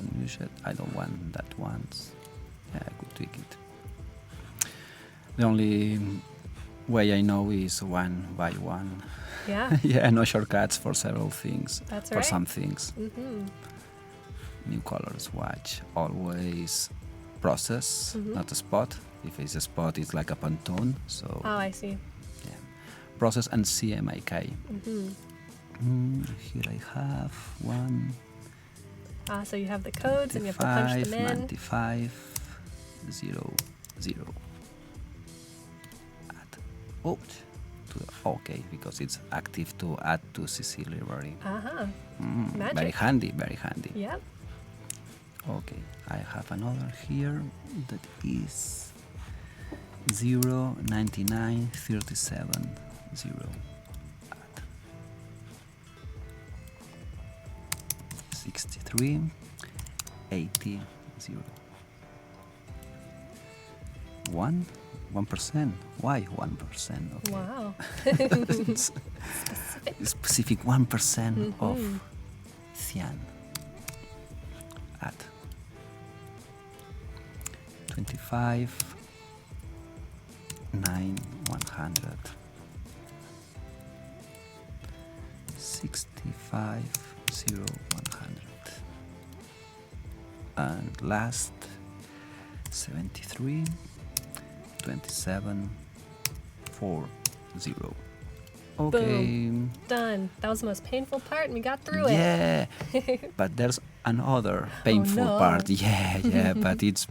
I don't want that once. Yeah, I could tweak it. The only way I know is one by one. Yeah. Yeah, no shortcuts for several things. That's for right. some things. New color swatch, always process, not a spot. If it's a spot, it's like a Pantone. So. Oh, I see. Yeah, process and CMYK. Here I have one. So you have the codes and you have to punch them in. 95, 0, 0. Add. Oh, okay, because it's active to add to CC library. Magic. Very handy, very handy. Yep. Okay, I have another here that is 0, 99, 37, 0. Add. 63, 80, 0. 1%. Why 1%? Okay. Wow. Specific 1% of cyan. Add. 25, 9, 100. 65, 0, 100. And last, 73, 27, 4, 0. Okay. Boom. Done. That was the most painful part, and we got through it. Yeah, but there's another painful part. Yeah, but it's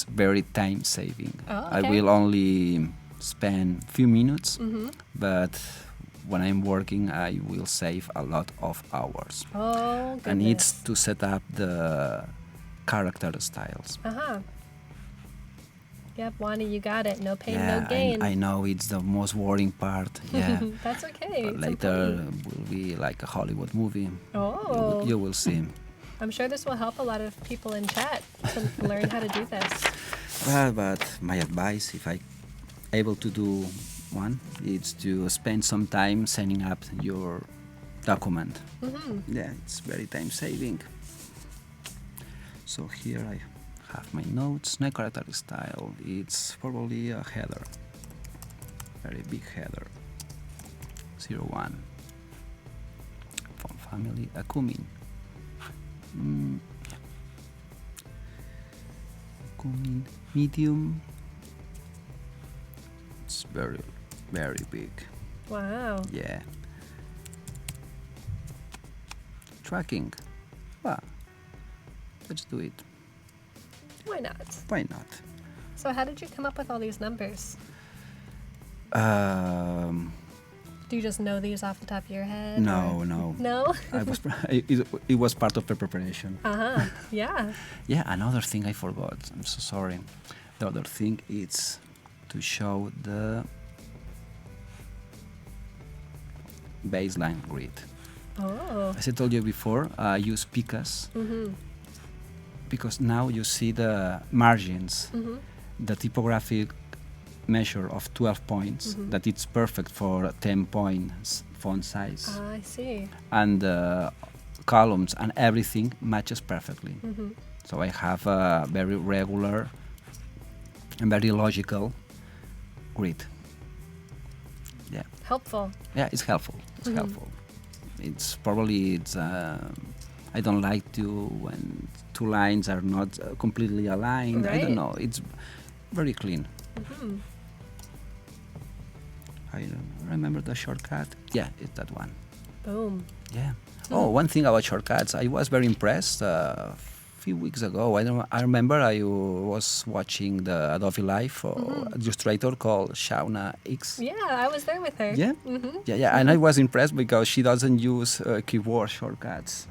very time saving. Oh, I okay. will only spend few minutes, but when I'm working, I will save a lot of hours. Oh, goodness. And it's to set up the character styles. Yep, Wani, you got it. No pain, no gain. I know it's the most boring part. Yeah, That's okay. but It's later important. will be like a Hollywood movie. Oh. You will see. I'm sure this will help a lot of people in chat to learn how to do this. But my advice, if I able to do one, is to spend some time setting up your document. Yeah, it's very time saving. So here I have my notes. My character style, it's probably a header, very big header. 01. Font family, a cumin. Cumin medium. It's very, very big. Wow. Yeah. Tracking. well, let's do it. Why not? Why not? So how did you come up with all these numbers? Do you just know these off the top of your head? No. No? It was part of the preparation. Yeah. Yeah, another thing I forgot. I'm so sorry. The other thing is to show the baseline grid. Oh. As I told you before, I use picas because now you see the margins, the typographic measure of 12 points, that it's perfect for 10 points font size. I see. And the columns and everything matches perfectly. So I have a very regular and very logical grid. Yeah. Helpful. Yeah, it's helpful. It's helpful. It's probably I don't like to when two lines are not completely aligned. Right. I don't know. It's very clean. I don't remember the shortcut. Yeah, it's that one. Boom. Yeah. Oh, one thing about shortcuts, I was very impressed. A few weeks ago, I remember I was watching the Adobe Live for illustrator called Shauna X. Yeah, I was there with her. Yeah, yeah, and I was impressed because she doesn't use keyboard shortcuts.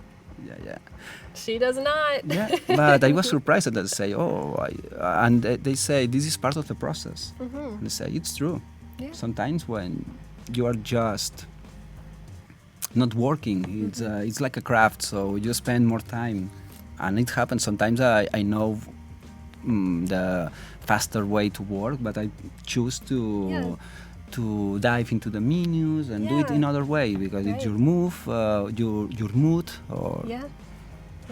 Yeah. She does not. Yeah, but I was surprised that they say, and they say this is part of the process. And they say it's true. Yeah. Sometimes when you are just not working, it's like a craft, so you spend more time, and it happens. Sometimes I know the faster way to work, but I choose to dive into the menus and do it in other way because it's your move, your mood, or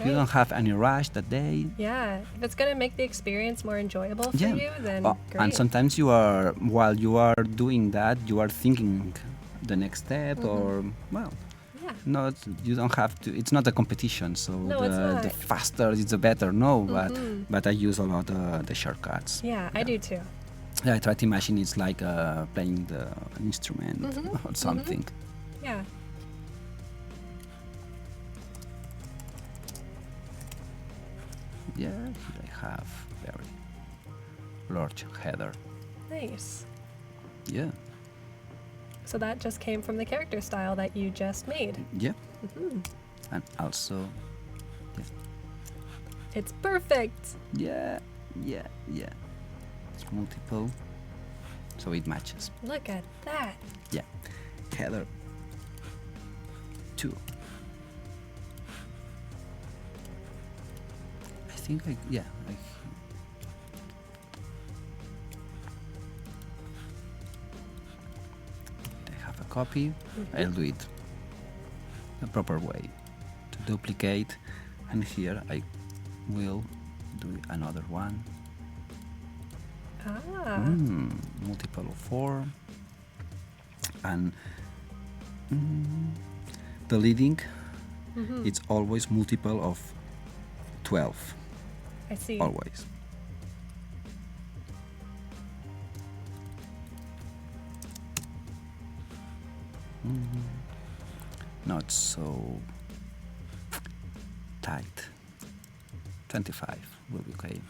you don't have any rush that day. Yeah, if it's gonna make the experience more enjoyable for you, then great. And sometimes while you are doing that, you are thinking the next step, or not. You don't have to. It's not a competition, so the faster it's the better. No, but I use a lot the shortcuts. Yeah, I do too. Yeah, I try to imagine it's like playing an instrument or something. Yeah. Yeah, here I have very large header. Nice. Yeah. So that just came from the character style that you just made. Yeah. And also, it's perfect. Yeah. It's multiple, so it matches. Look at that. Yeah. Header 2. I have a copy. I'll do it the proper way to duplicate, and here I will do another one. Multiple of 4, and the leading it's always multiple of 12. I see. Always. Not so tight. 25 will be okay.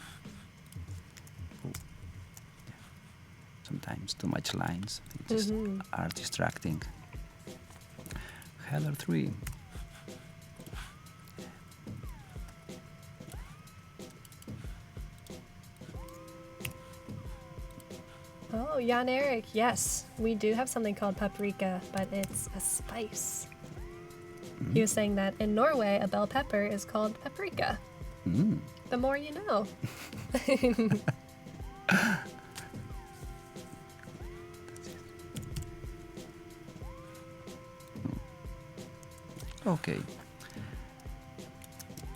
Sometimes too much lines just are distracting. Header 3. Oh, Jan Erik, yes. We do have something called paprika, but it's a spice. He was saying that in Norway, a bell pepper is called paprika. The more you know. Okay.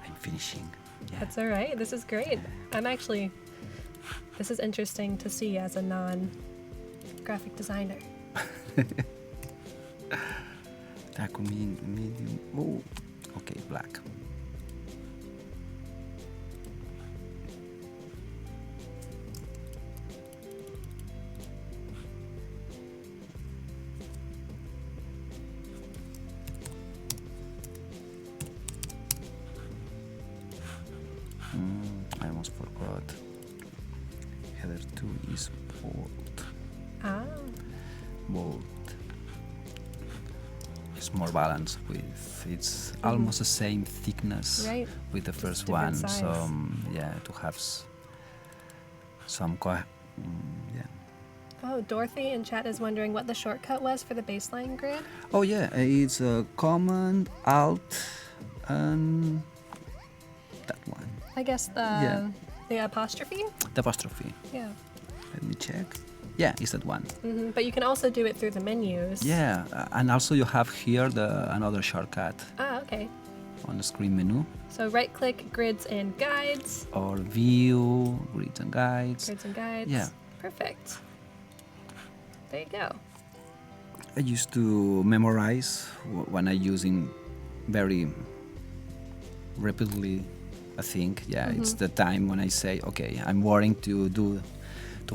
I'm finishing. Yeah. That's all right. This is great. This is interesting to see as a non-graphic designer. Taco medium. Oh, okay, black. I almost forgot. Header 2 is bold. Ah. Bold. It's more balanced with, it's almost the same thickness Right. with the Just first different one. size. So yeah, to have some yeah. Oh, Dorothy in chat is wondering what the shortcut was for the baseline grid. Oh yeah, it's a Command Alt and that one. I guess the apostrophe. The apostrophe. Yeah. Let me check. Yeah, it's that one. But you can also do it through the menus. Yeah, and also you have here another shortcut Ah, okay. on the screen menu, So right-click grids and guides. or View, Grids and Guides. Grids and guides. Yeah. Perfect. There you go. I used to memorize when I using very rapidly a thing. Yeah, it's the time when I say, okay, I'm worrying to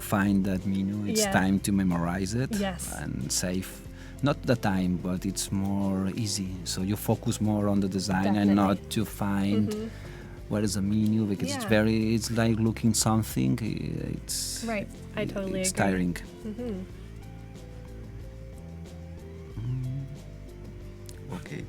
find that menu. It's Yeah. time to memorize it Yes. and save. Not the time, but it's more easy. So you focus more on the design and not to find where is the menu, because Yeah. it's like looking something. It's Right. I totally it's agree. tiring. Okay.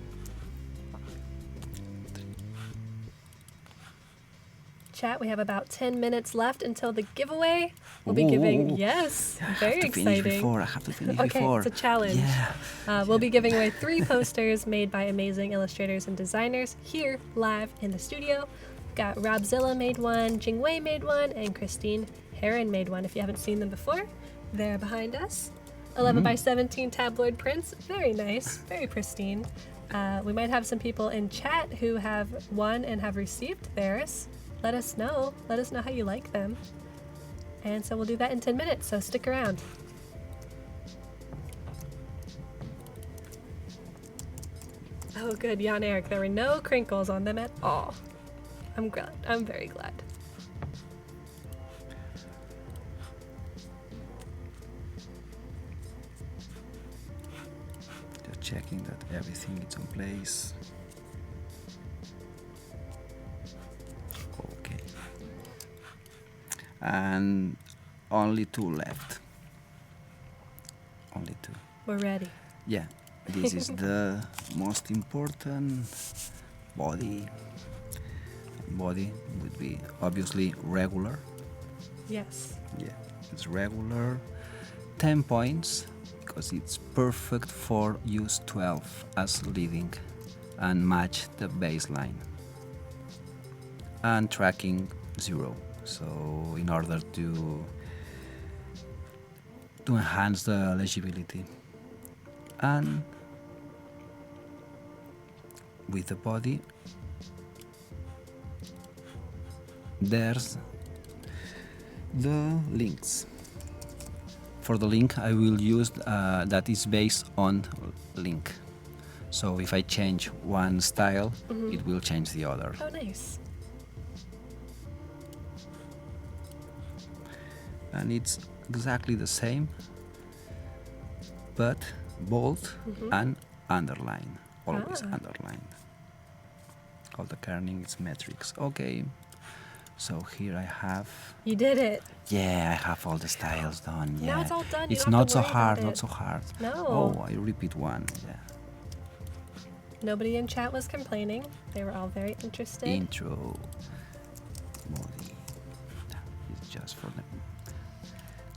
Chat, we have about 10 minutes left until the giveaway. We'll be Ooh. giving, yes, I very have to finish exciting. before. I have to finish Okay, before. it's a challenge. Yeah. We'll be giving away 3 posters made by amazing illustrators and designers here live in the studio. We've got Robzilla made one, Jingwei made one, and Christine Heron made one. If you haven't seen them before, they're behind us. 11 by 17 tabloid prints. Very nice, very pristine. We might have some people in chat who have won and have received theirs. Let us know. Let us know how you like them. And so we'll do that in 10 minutes, so stick around. Oh, good, Jan Eric. There were no crinkles on them at all. I'm glad. I'm very glad. Just checking that everything is in place. Okay. And only 2 left. Only 2. We're ready. Yeah. This is the most important body. Body would be obviously regular. Yes. Yeah, it's regular. 10 points because it's perfect for use 12 as leading and match the baseline. And tracking 0. So in order to enhance the legibility. And with the body, there's the links. For the link, I will use that is based on link. So if I change one style, it will change the other. Oh, nice. And it's exactly the same, but bold and underline, always underline. All the kerning is metrics. Okay, so here I have. You did it. Yeah, I have all the styles done. Yeah, Now it's all done. You It's don't have not to so worry hard. about Not it. so hard. No. Oh, I repeat one. Yeah. Nobody in chat was complaining. They were all very interested. Intro. Body. It's just for them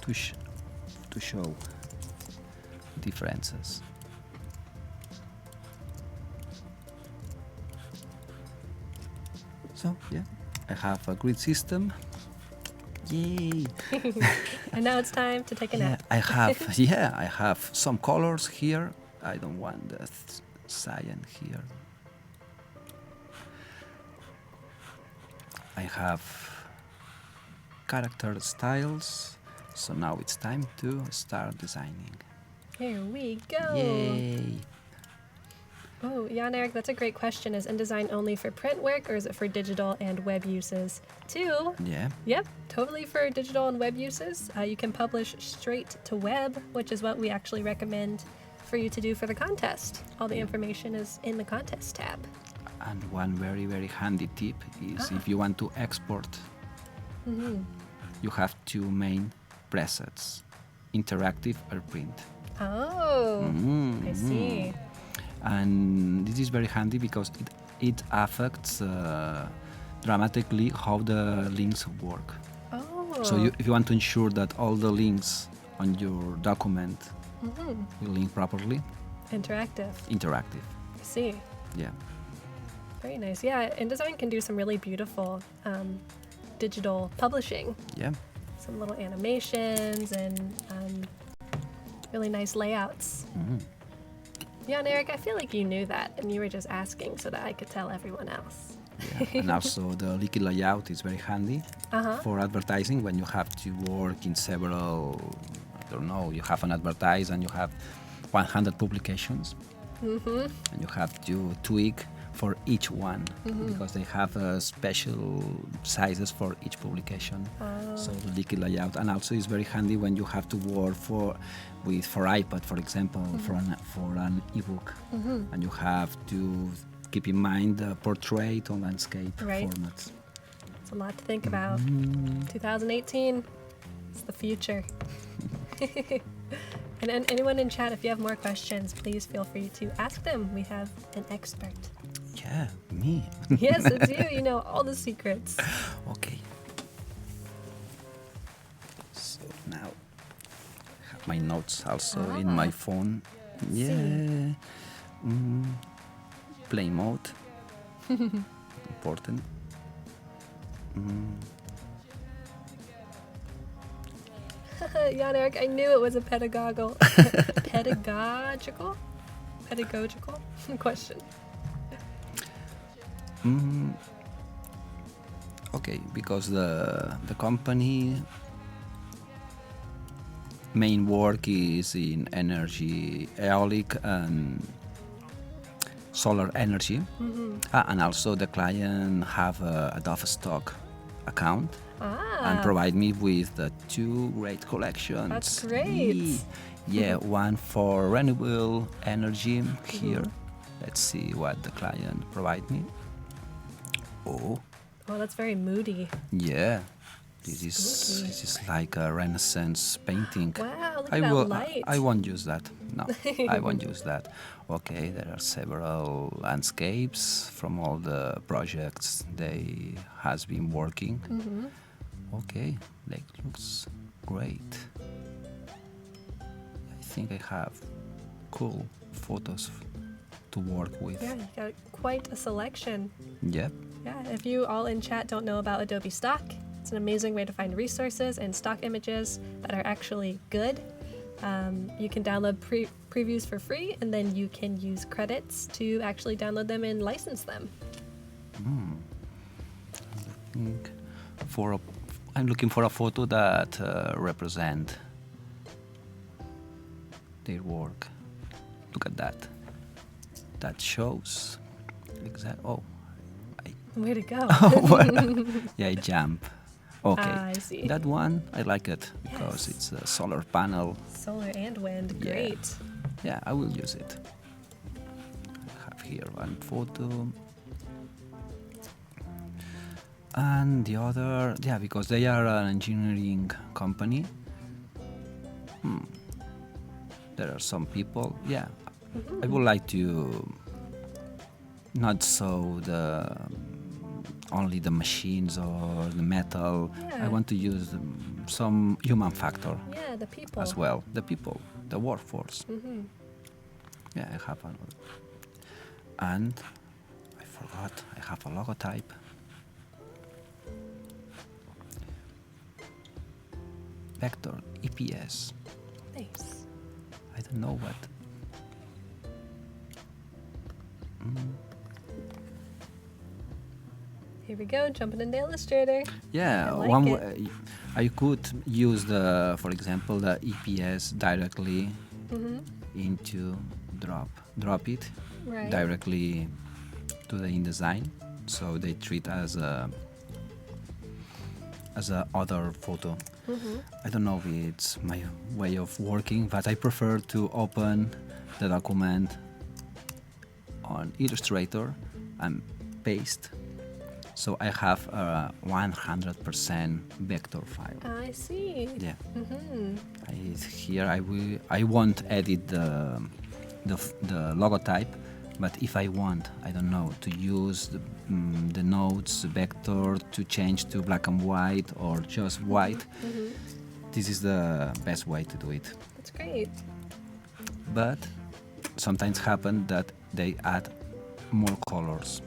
to show differences. So yeah, I have a grid system. Yay! And now it's time to take a Yeah, nap. I have some colors here. I don't want the cyan here. I have character styles. So now it's time to start designing. Here we go. Yay! Oh, Jan Eric, that's a great question. Is InDesign only for print work or is it for digital and web uses too? Yeah. Yep, totally for digital and web uses. You can publish straight to web, which is what we actually recommend for you to do for the contest. All the information is in the contest tab. And one very, very handy tip is if you want to export You have two main presets, interactive or print. Oh, I see. And this is very handy because it affects dramatically how the links work. Oh. So if you want to ensure that all the links on your document will link properly. Interactive. I see. Yeah. Very nice. Yeah, InDesign can do some really beautiful digital publishing. Yeah. Some little animations and really nice layouts. Yeah, and Eric, I feel like you knew that and you were just asking so that I could tell everyone else. Yeah. And also the liquid layout is very handy for advertising when you have to work in several, I don't know, you have an advertise and you have 100 publications and you have to tweak for each one because they have special sizes for each publication. So the liquid layout, and also it's very handy when you have to work for iPad, for example, for an ebook, and you have to keep in mind the portrait or landscape formats. It's a lot to think about. 2018, it's the future. And anyone in chat, if you have more questions, please feel free to ask them. We have an expert. Yeah, me. Yes, it's you. You know all the secrets. Okay. So now I have my notes also in my phone. Yeah. Play mode. Important. Jan Eric, I knew it was a pedagogical question. Okay, because the company main work is in energy, aeolic and solar energy, and also the client have a Adobe stock account and provide me with two great collections. That's great. Yeah, one for renewable energy here. Let's see what the client provide me. Oh, that's very moody. Yeah, this is like a Renaissance painting. Wow, look at that light. I won't use that. No, I won't use that. Okay, there are several landscapes from all the projects they has been working. Okay, that looks great. I think I have cool photos to work with. Yeah, you got quite a selection. Yep. Yeah, if you all in chat don't know about Adobe Stock, it's an amazing way to find resources and stock images that are actually good. You can download previews for free, and then you can use credits to actually download them and license them. I'm looking for a photo that represent their work. Look at that. That shows exactly. Oh, way to go! Yeah, I jump. Okay, I see. That one I like it because it's a solar panel. Solar and wind, great. Yeah, I will use it. I have here one photo. And the other, because they are an engineering company. There are some people, I would like to not show only the machines or the metal. I want to use some human factor. Yeah, the people. As well, the people, the workforce. Yeah, I have another. And I forgot, I have a logotype. Vector, EPS. Nice. I don't know what. Here we go, jumping into Illustrator. Yeah, one way I could use for example, the EPS directly into drop it directly to the InDesign, so they treat as a other photo. I don't know if it's my way of working, but I prefer to open the document on Illustrator and paste So I have a 100% vector file. I see. Yeah. Here I won't edit the logotype, but if I want, I don't know, to use the nodes, the vector, to change to black and white or just white, this is the best way to do it. That's great. But sometimes happen that they add more colors.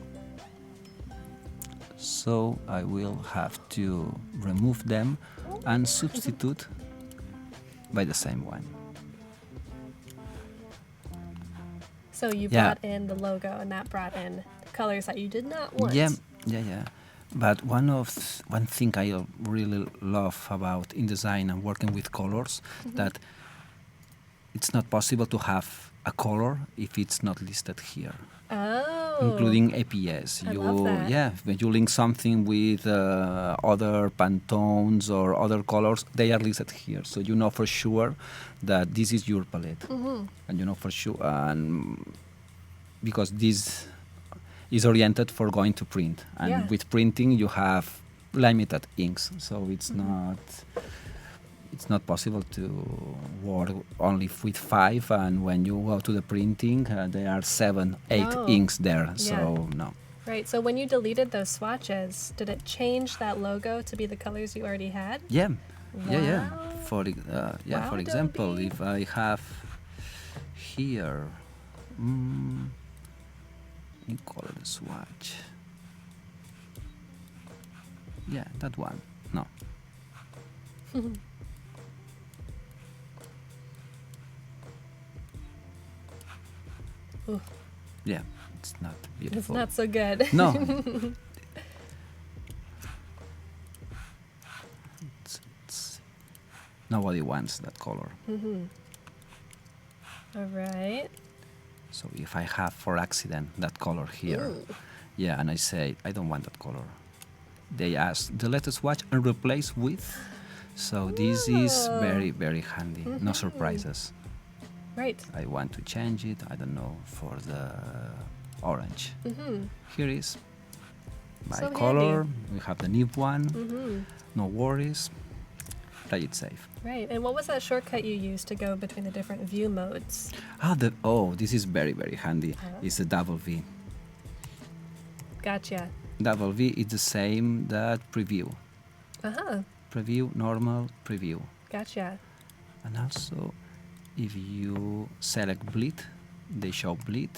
So I will have to remove them and substitute by the same one. So you Yeah. brought in the logo, and that brought in the colors that you did not want. Yeah. But one thing I really love about InDesign and working with colors, that it's not possible to have a color if it's not listed here. Oh. Including APS. I love that. Yeah, when you link something with other Pantones or other colors, they are listed here. So you know for sure that this is your palette. And you know for sure, and because this is oriented for going to print. And Yeah. with printing, you have limited inks. So it's not possible to work only with 5, and when you go to the printing, there are 7, 8 No. inks there. So no. Right. So when you deleted those swatches, did it change that logo to be the colors you already had? Yeah. Wow. For Wow, example, Adobe. if I have here, you call it a swatch. Yeah, that one. No. Ooh. Yeah, it's not It's beautiful. not so good. No. Nobody wants that color. All right. So if I have for accident that color here, Ooh. yeah, and I say I don't want that color, they ask delete the swatch and replace with. So this is very, very handy. No surprises. Right. I want to change it, I don't know, for the orange. Here is my So color. handy. We have the nib one. No worries. Play it safe. Right. And what was that shortcut you used to go between the different view modes? This is very, very handy. It's a double V. Gotcha. Double V is the same that preview. Preview, normal, preview. Gotcha. And also, if you select bleed, they show bleed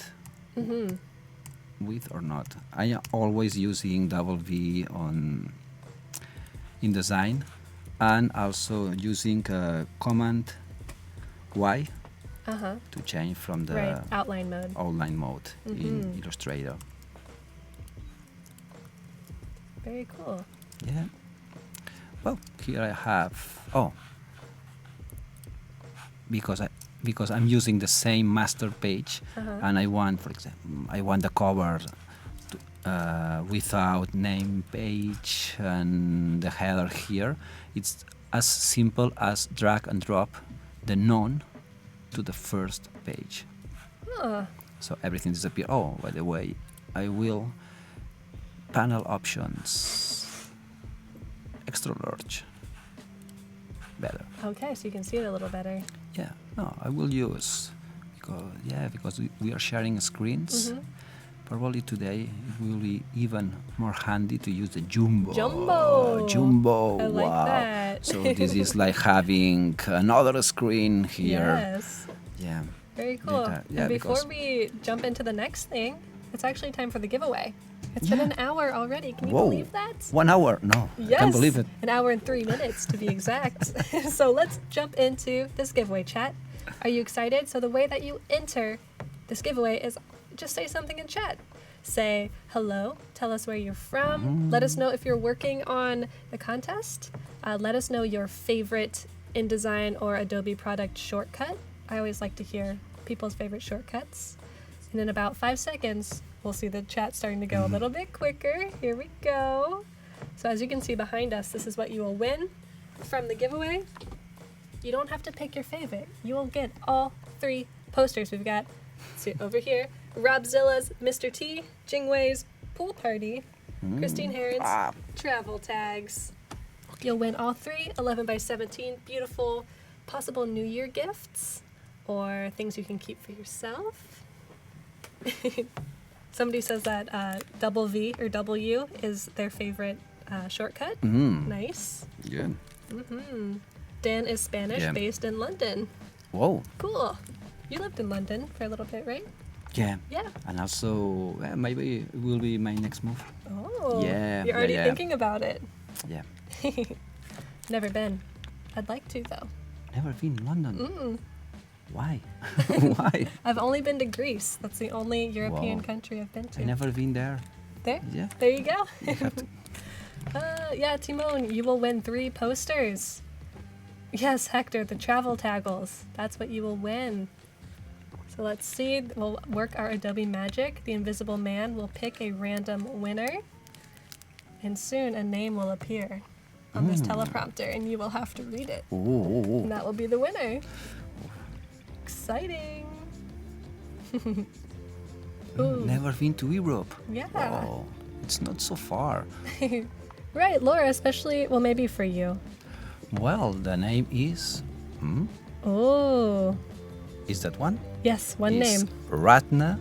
with or not. I am always using double V on InDesign, and also using Command Y to change from the Right. Outline mode. outline mode in Illustrator. Very cool. Yeah. Well, here I have because I'm using the same master page, and I want, for example, I want the cover without name page and the header here. It's as simple as drag and drop the none to the first page. So everything disappears. Oh, by the way, I will panel options extra large. Better. Okay, so you can see it a little better. Yeah, no, I will use because we are sharing screens. Probably today it will be even more handy to use the jumbo. Jumbo. I like Wow. that. So this is like having another screen here. Yes. Yeah. Very cool. Yeah, And before because- we jump into the next thing, it's actually time for the giveaway. It's been an hour already. Can you Whoa. believe that? 1 hour? No, Yes. I can't believe it. An hour and 3 minutes to be exact. So let's jump into this giveaway chat. Are you excited? So the way that you enter this giveaway is just say something in chat. Say hello, tell us where you're from, let us know if you're working on the contest, let us know your favorite InDesign or Adobe product shortcut. I always like to hear people's favorite shortcuts. And in about 5 seconds, we'll see the chat starting to go a little bit quicker. Here we go. So as you can see behind us, this is what you will win from the giveaway. You don't have to pick your favorite. You will get all 3 posters. We've got, let's see, over here, Robzilla's Mr. T, Jingwei's Pool Party, Christine Herron's travel tags. You'll win all 3 11 by 17 beautiful possible New Year gifts or things you can keep for yourself. Somebody says that double V or W is their favorite shortcut. Nice. Good. Dan is Spanish, Yeah. based in London. Whoa. Cool. You lived in London for a little bit, right? Yeah. Yeah. And also, maybe it will be my next move. Oh. Yeah, You're already yeah. thinking about it. Yeah. Never been. I'd like to, though. Never been in London. Why? Why? I've only been to Greece. That's the only European Wow. country I've been to. I never been there. There? Yeah. There you go. You have to. Yeah, Timon, you will win 3 posters. Yes, Hector, the travel taggles. That's what you will win. So let's see. We'll work our Adobe magic. The Invisible Man will pick a random winner. And soon a name will appear on this teleprompter, and you will have to read it. Oh. And that will be the winner. Exciting. Ooh. Never been to Europe. Yeah. Wow. It's not so far. Right, Laura, especially, well, maybe for you. Well, the name is... Oh. Is that one? Yes, one Is name. Ratna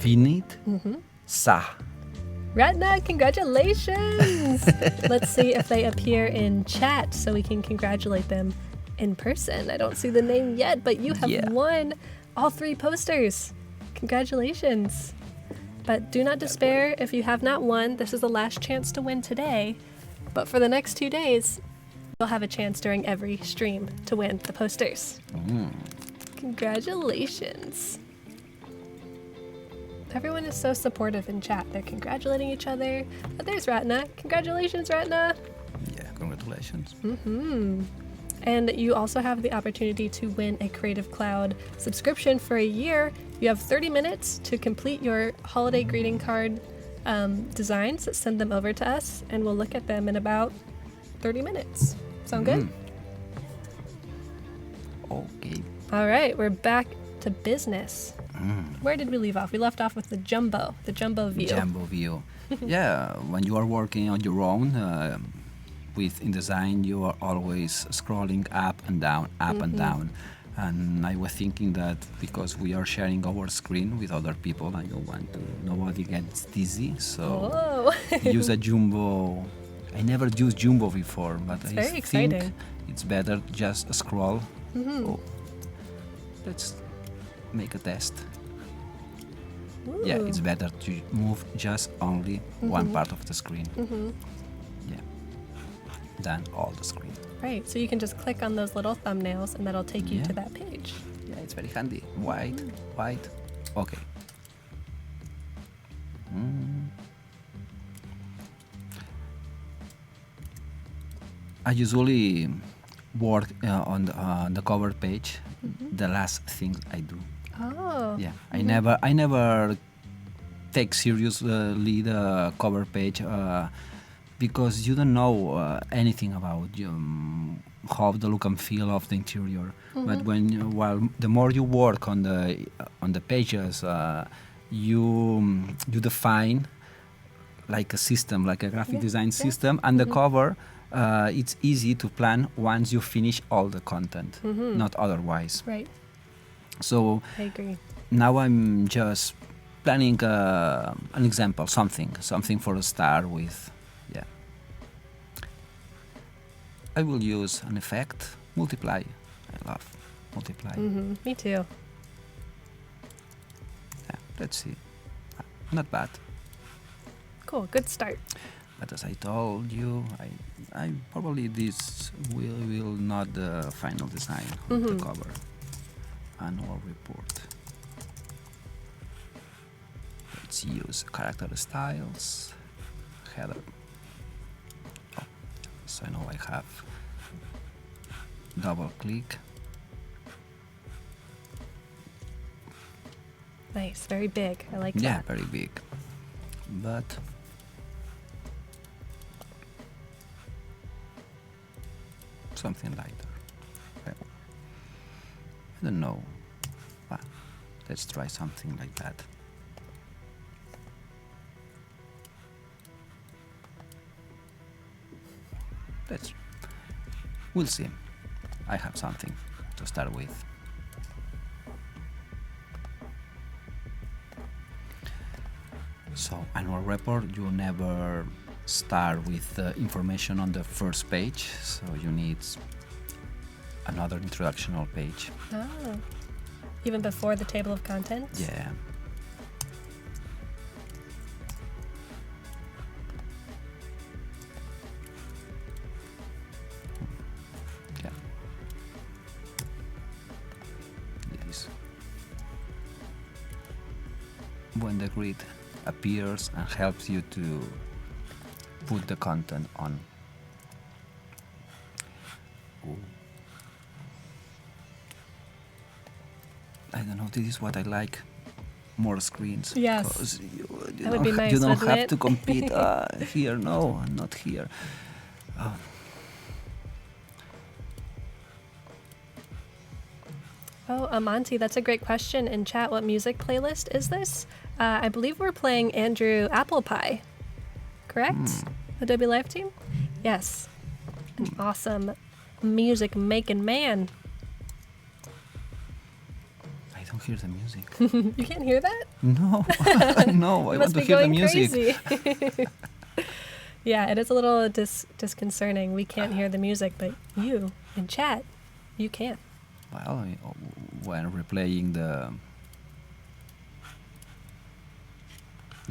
Vinit Sah. Ratna, congratulations! Let's see if they appear in chat so we can congratulate them in person. I don't see the name yet, but you have won all 3 posters. Congratulations. But do not despair if you have not won. This is the last chance to win today. But for the next 2 days, you'll have a chance during every stream to win the posters. Congratulations. Everyone is so supportive in chat. They're congratulating each other. Oh, there's Ratna. Congratulations, Ratna. Yeah, congratulations. And you also have the opportunity to win a Creative Cloud subscription for a year. You have 30 minutes to complete your holiday greeting card designs. Send them over to us, and we'll look at them in about 30 minutes. Sound good? Okay. All right, we're back to business. Where did we leave off? We left off with the jumbo view. Jumbo view. Yeah, when you are working on your own with InDesign, you are always scrolling up and down, and down. And I was thinking that because we are sharing our screen with other people, I don't want to, nobody gets dizzy. So use a jumbo. I never used jumbo before, but It's I very think exciting. it's better just scroll. Oh, let's make a test. Yeah, it's better to move just only one part of the screen. Yeah, than all the screen. Right, so you can just click on those little thumbnails and that'll take you to that page. Yeah, it's very handy. White. Okay. I usually work on the cover page. The last thing I do. Oh. Yeah, I never take seriously the cover page because you don't know anything about how the look and feel of the interior. But the more you work on the pages, you define like a system, like a graphic design system, and the cover. It's easy to plan once you finish all the content, not otherwise. Right. So I agree. now I'm just planning an example, something for a start with. Yeah. I will use an effect, multiply. I love multiply. Me too. Yeah, let's see. Not bad. Cool, good start. But as I told you, I probably this will not the final design of the cover. Annual report. Let's use character styles, header. Oh, so now I have double click. Nice, very big. I like Yeah, that. very big. But something lighter. I don't know. Let's try something like that. We'll see. I have something to start with. So annual report, you never start with information on the first page, so you need another introductional page. Oh. Even before the table of contents? Yeah. Yeah. This. When the grid appears and helps you to put the content on. Ooh. I don't know, this is what I like. More screens. Yes. Because That would be nice, you don't wouldn't have it? to compete. Here, no, not here. Oh, Amonti, that's a great question in chat. What music playlist is this? I believe we're playing Andrew Apple Pie, correct? Adobe Live Team? Yes. An awesome music making man. I don't hear the music. You can't hear that? No, no, I You want must to be hear the going music. crazy. Yeah, it is a little disconcerting. We can't hear the music, but you, in chat, you can. Well, when replaying the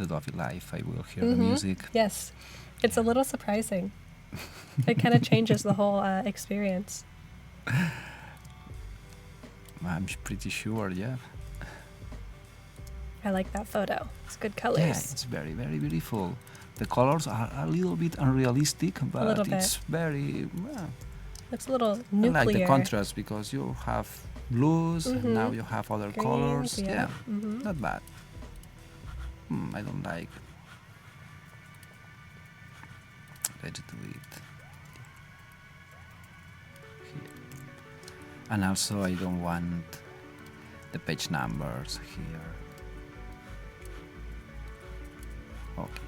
Adobe Live, I will hear the music. Yes, it's a little surprising. It kind of changes the whole experience. I'm pretty sure, yeah. I like that photo. It's good colors. Yeah, it's very, very beautiful. The colors are a little bit unrealistic, but it's very... Looks a little I nuclear. like the contrast because you have blues and now you have other Greens, colors. yeah. Not bad. I don't like. Let's do it here. And also I don't want the page numbers here. Okay.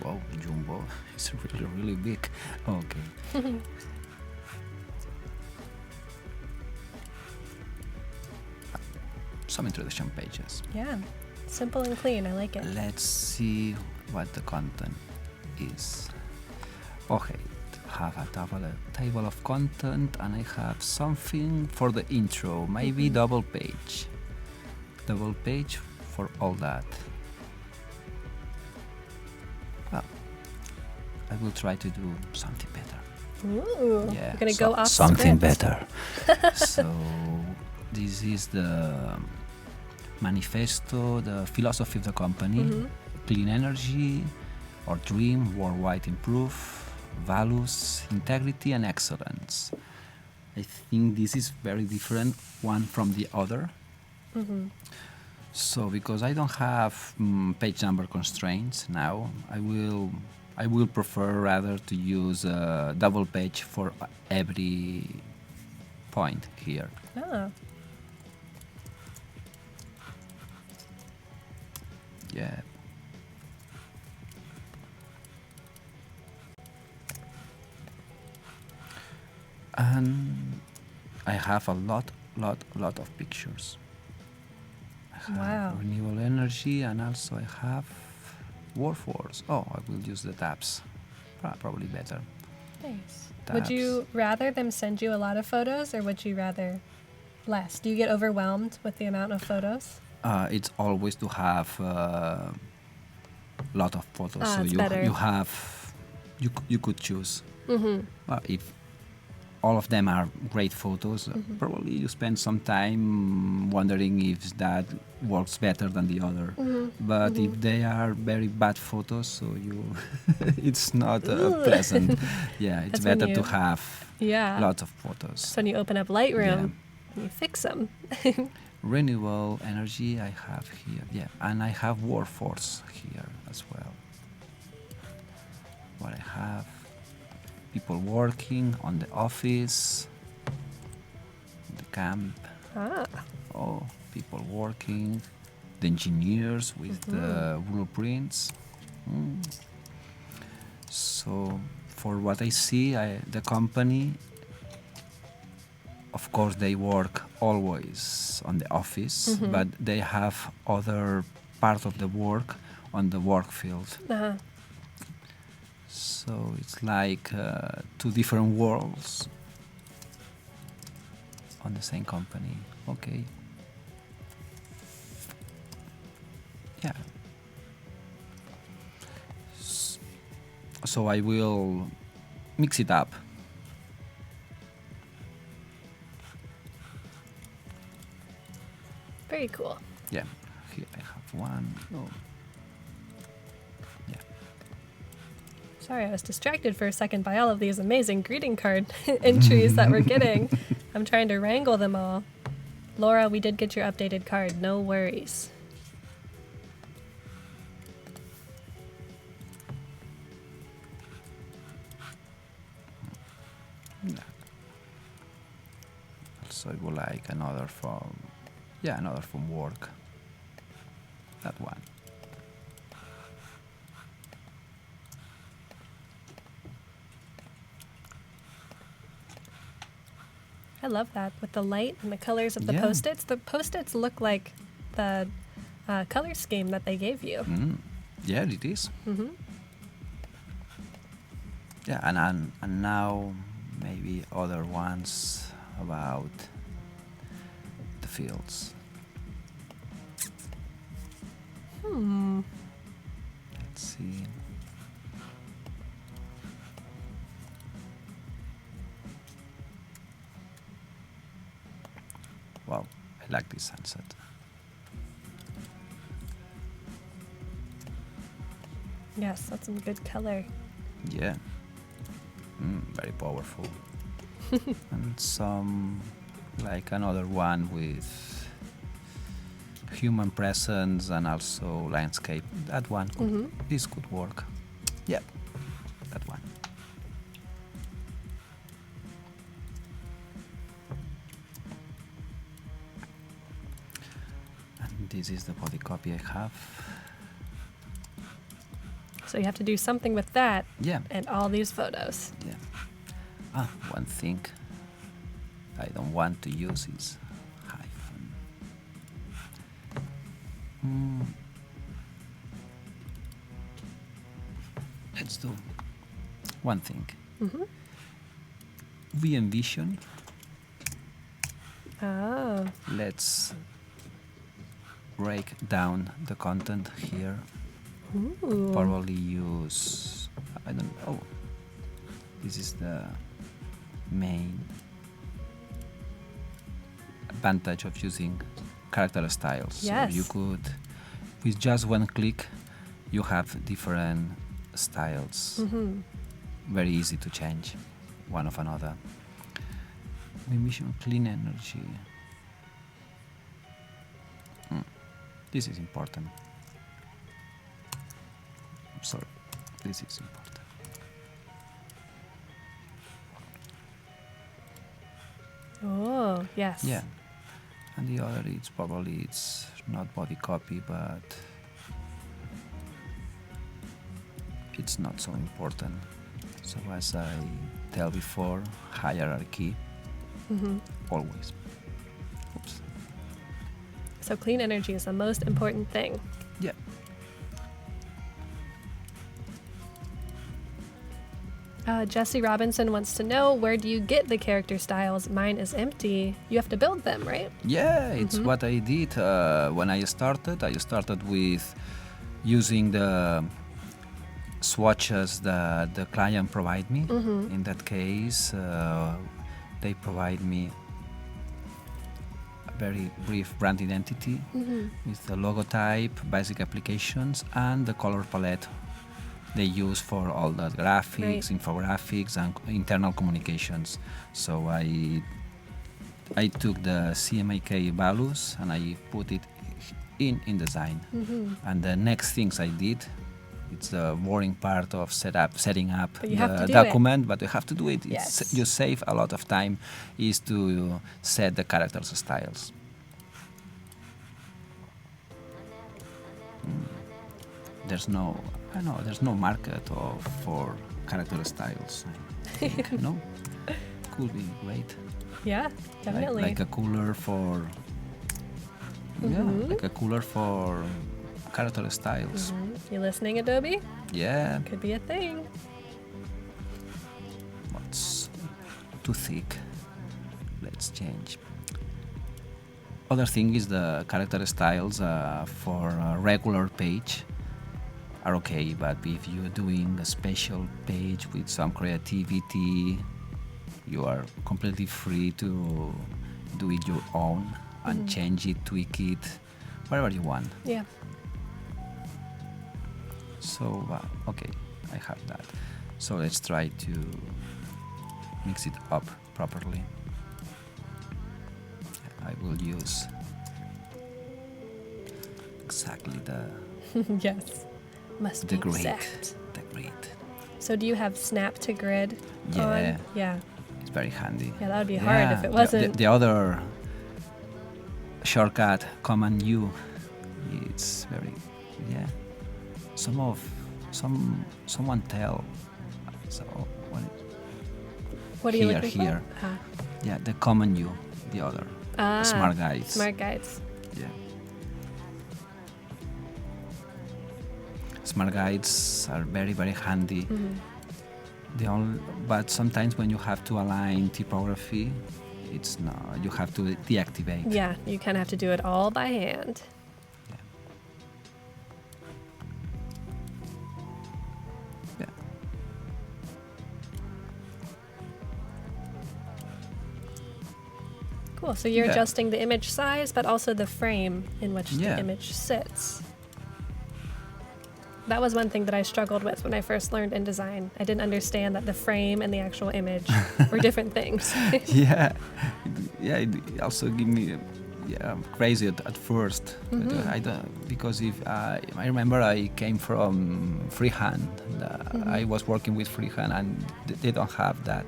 Wow, Jumbo is really, really big. Okay. Some introduction pages. Yeah, simple and clean. I like it. Let's see what the content is. Okay, have a table of content, and I have something for the intro. Maybe double page for all that. Well, I will try to do something better. Ooh, Yeah, you're gonna go off something script. better. So this is the manifesto, the philosophy of the company: clean energy, or dream, worldwide improve, values, integrity, and excellence. I think this is very different one from the other. So because I don't have page number constraints now, I will prefer rather to use a double page for every point here. Oh, Yeah. And I have a lot of pictures. I have Wow. renewable energy, and also I have workforce. Oh, I will use the tabs. Probably better. nice. Tabs. Would you rather them send you a lot of photos, or would you rather less? Do you get overwhelmed with the amount of photos? It's always to have a lot of photos, so it's you better. you could choose. Well, if all of them are great photos, probably you spend some time wondering if that works better than the other. But if they are very bad photos, so you it's not pleasant. Yeah, it's That's when better to you- have Yeah. lots of photos. So when you open up Lightroom, and you fix them. Renewable energy I have here, yeah, and I have workforce here as well. What I have, people working on the office, the camp. Oh, people working, the engineers with the blueprints. So for what I see, the company, of course, they work always on the office, but they have other part of the work on the work field. So it's like two different worlds on the same company. Okay. Yeah. So I will mix it up. Very cool. Yeah. Here I have one. Oh. Yeah. Sorry, I was distracted for a second by all of these amazing greeting card entries that we're getting. I'm trying to wrangle them all. Laura, we did get your updated card. No worries. Yeah. Also, I would like another from work. That one. I love that with the light and the colors of the Yeah. Post-its. The Post-its look like the color scheme that they gave you. Yeah, it is. Yeah, and now maybe other ones about the fields. Let's see. Wow, I like this sunset. Yes, that's some good color. Yeah. Very powerful. And some, like another one with human presence and also landscape. That one, this could work. Yeah, that one. And this is the body copy I have. So you have to do something with that Yeah. and all these photos. Yeah. One thing I don't want to use is hyphen. Let's do one thing. We envision. Oh, Let's break down the content here. ooh. Probably use, I don't know. This is the main advantage of using character styles. Yes. So you could, with just one click, you have different styles. Very easy to change one of another. We mission clean energy. This is important. I'm sorry, this is important. Oh, yes. Yeah, and the other it's not body copy, but it's not so important. So as I tell before, hierarchy always. Oops. So clean energy is the most important thing. Yeah. Jesse Robinson wants to know, where do you get the character styles? Mine is empty. You have to build them, right? Yeah, it's what I did when I started. I started with using the swatches that the client provide me. In that case, they provide me a very brief brand identity with the logotype, basic applications, and the color palette they use for all the graphics, infographics, and internal communications. So I took the CMYK values and I put it in InDesign. And the next things I did, it's the boring part of setting up the document, but you have to do it. Yes. You save a lot of time, is to set the characters' styles. There's no market for character styles. I think, no? Could be great. Yeah, definitely. Like a cooler for... Yeah, like a cooler for character styles. You listening, Adobe? Yeah. Could be a thing. What's too thick? Let's change. Other thing is the character styles for a regular page are okay, but if you're doing a special page with some creativity, you are completely free to do it your own and change it, tweak it, whatever you want. Yeah. So, okay, I have that. So let's try to mix it up properly. I will use exactly the Yes. Must be grid. exact. The grid. So do you have snap to grid Yeah. on? Yeah. It's very handy. Yeah, that would be hard if it wasn't. The other shortcut, Command U, it's very, yeah. Someone tell. So What are you here, looking here. for? Yeah, the Command U, the other. Smart guides. Smart guides. Yeah. Smart guides are very, very handy. But sometimes when you have to align typography, it's not. You have to deactivate. Yeah, you kind of have to do it all by hand. Yeah. Yeah. Cool. So you're Yeah. adjusting the image size, but also the frame in which Yeah. the image sits. That was one thing that I struggled with when I first learned InDesign. I didn't understand that the frame and the actual image were different things. Yeah. Yeah. It also gave me crazy at first. But I don't, because if I remember I came from freehand. I was working with freehand and they don't have that.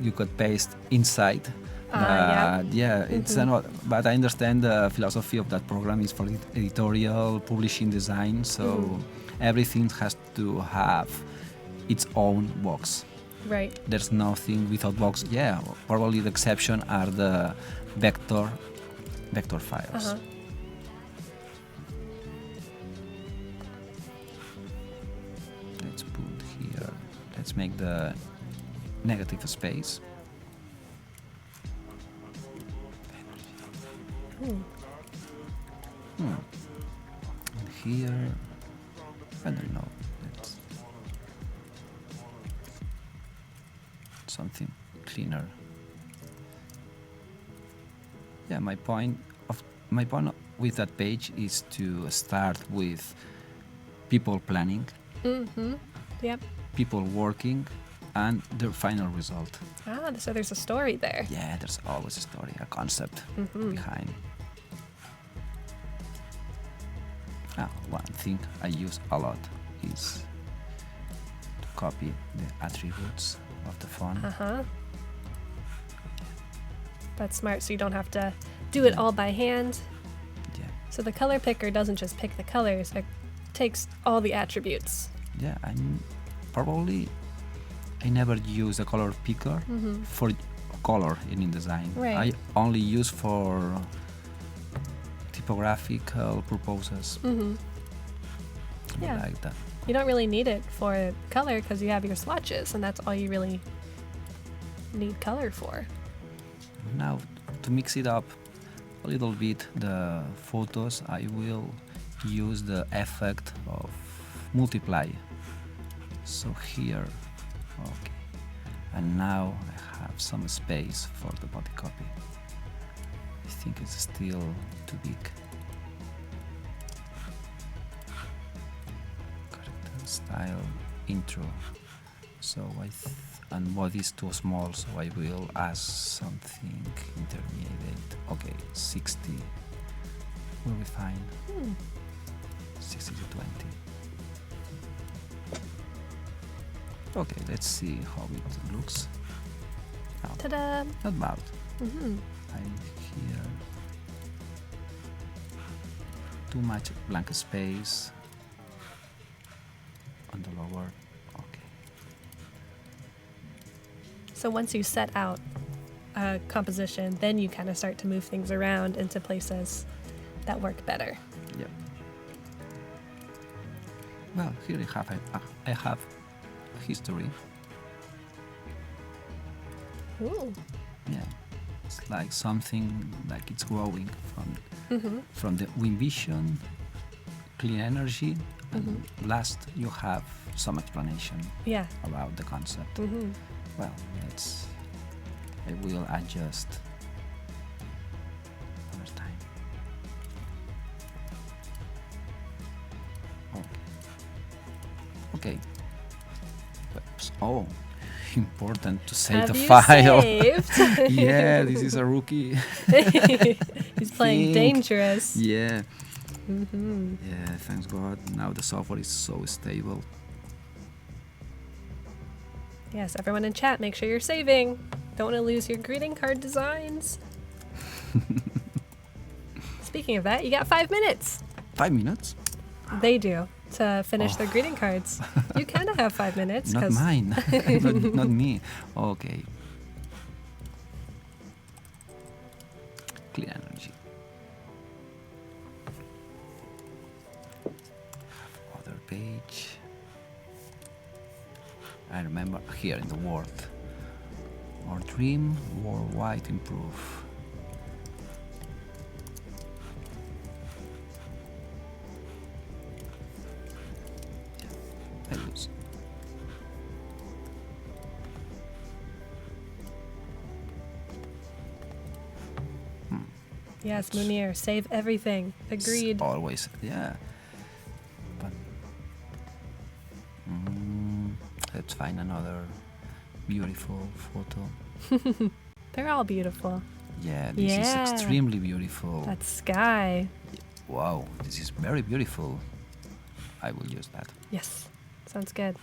You could paste inside. It's not. But I understand the philosophy of that program is for editorial, publishing, design. So everything has to have its own box. Right. There's nothing without box. Yeah, probably the exception are the vector files. Let's put here. Let's make the negative space. And here, I don't know. Let's something cleaner. Yeah, my point with that page is to start with people planning, Yep. people working, and the final result. So there's a story there. Yeah, there's always a story, a concept behind. One thing I use a lot is to copy the attributes of the font. That's smart, so you don't have to do it all by hand. Yeah. So the color picker doesn't just pick the colors, it takes all the attributes. Yeah, I never use a color picker for color in InDesign. Right. I only use for typographical purposes. Yeah. Like that. You don't really need it for color because you have your swatches, and that's all you really need color for. Now, to mix it up a little bit, the photos, I will use the effect of multiply. So here, okay. And now I have some space for the body copy. I think it's still too big. Character style, intro. So and body is too small, so I will add something intermediate. Okay, 60 will be fine. 60 to 20. Okay, let's see how it looks. Oh, Ta-da! not bad. I'm here. Too much blank space on the lower. Okay. So once you set out a composition, then you kind of start to move things around into places that work better. Yeah. Well, here I have a history. Ooh. Yeah. It's like something like it's growing from the wind vision, clean energy, and last you have some explanation about the concept. Well, I will adjust over time. Okay. Oops. Oh, important to save Have the you file. saved? Yeah, this is a rookie. He's playing dangerous. Yeah. Yeah, thanks God. Now the software is so stable. Yes, everyone in chat, make sure you're saving. Don't want to lose your greeting card designs. Speaking of that, you got 5 minutes. 5 minutes? They do to finish their greeting cards. You kind of have 5 minutes. Not mine. not me. Okay. Clean energy. Other page. I remember here in the word. Our dream worldwide improve. I lose. Yes, Munir, save everything. Agreed. Always, yeah. But let's find another beautiful photo. They're all beautiful. Yeah, this is extremely beautiful. That sky. Wow, this is very beautiful. I will use that. Yes, sounds good.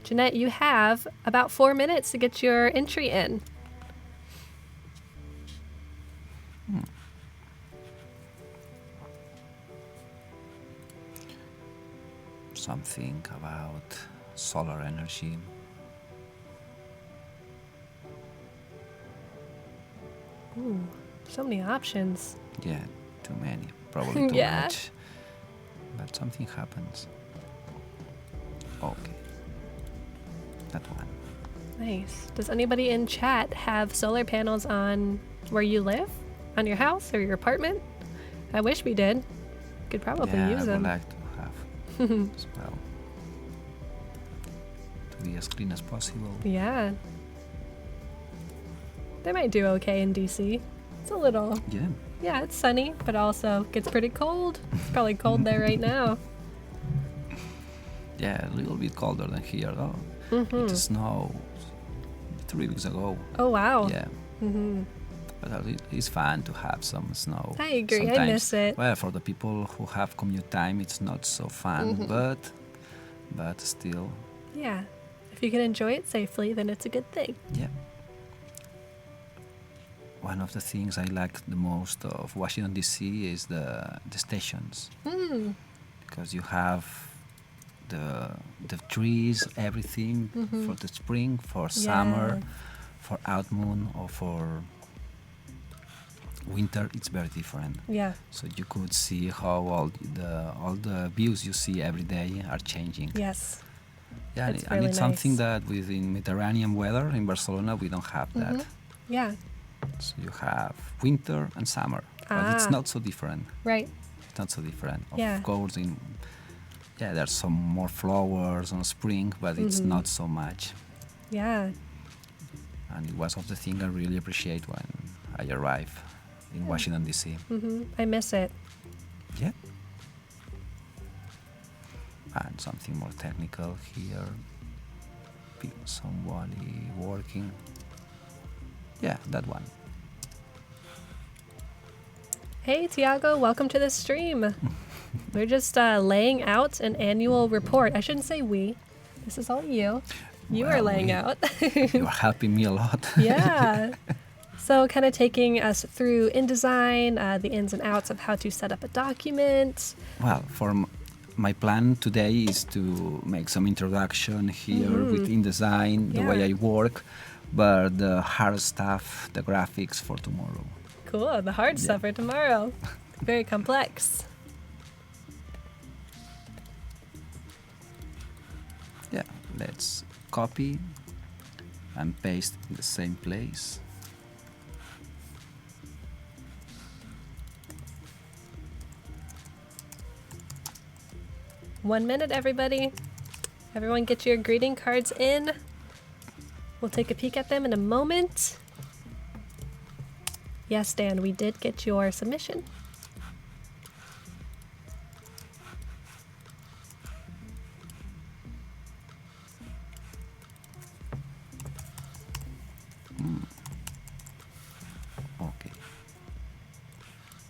Jeanette, you have about 4 minutes to get your entry in. Something about solar energy. Ooh, so many options. Yeah, too many. Probably too Yeah. much. But something happens. Okay. That one. Nice. Does anybody in chat have solar panels on where you live? On your house or your apartment? I wish we did. Could probably use I would them. like to have as well. To be as clean as possible. Yeah. They might do okay in DC. It's a little, Yeah. it's sunny, but also gets pretty cold. It's probably cold there right now. Yeah, a little bit colder than here though. It snowed 3 weeks ago. Oh, wow. Yeah. But it's fun to have some snow. I agree. Sometimes. I miss it. Well, for the people who have commute time, it's not so fun, but still, Yeah. If you can enjoy it safely, then it's a good thing. yeah. One of the things I like the most of Washington D.C. is the stations, because you have the trees, everything for the spring, for summer, for out moon, or for winter. It's very different. Yeah. So you could see how all the views you see every day are changing. Yes. Yeah, That's and really it's something nice. that within Mediterranean weather in Barcelona we don't have that. Yeah. So you have winter and summer, but it's not so different. Right. It's not so different. Yeah. Of course, there's some more flowers on spring, but it's not so much. Yeah. And it was of the thing I really appreciate when I arrived in Washington D.C. I miss it. Yeah. And something more technical here. Somebody working. Yeah, that one. Hey, Tiago, welcome to the stream. We're just laying out an annual report. I shouldn't say we. This is all you. You are laying out. You are helping me a lot. Yeah. So kind of taking us through InDesign, the ins and outs of how to set up a document. Well, my plan today is to make some introduction here with InDesign, the way I work, but the hard stuff, the graphics for tomorrow. Cool. The hard stuff for tomorrow. Very complex. Yeah, let's copy and paste in the same place. One minute, everybody. Everyone get your greeting cards in. We'll take a peek at them in a moment. Yes, Dan, we did get your submission. Okay.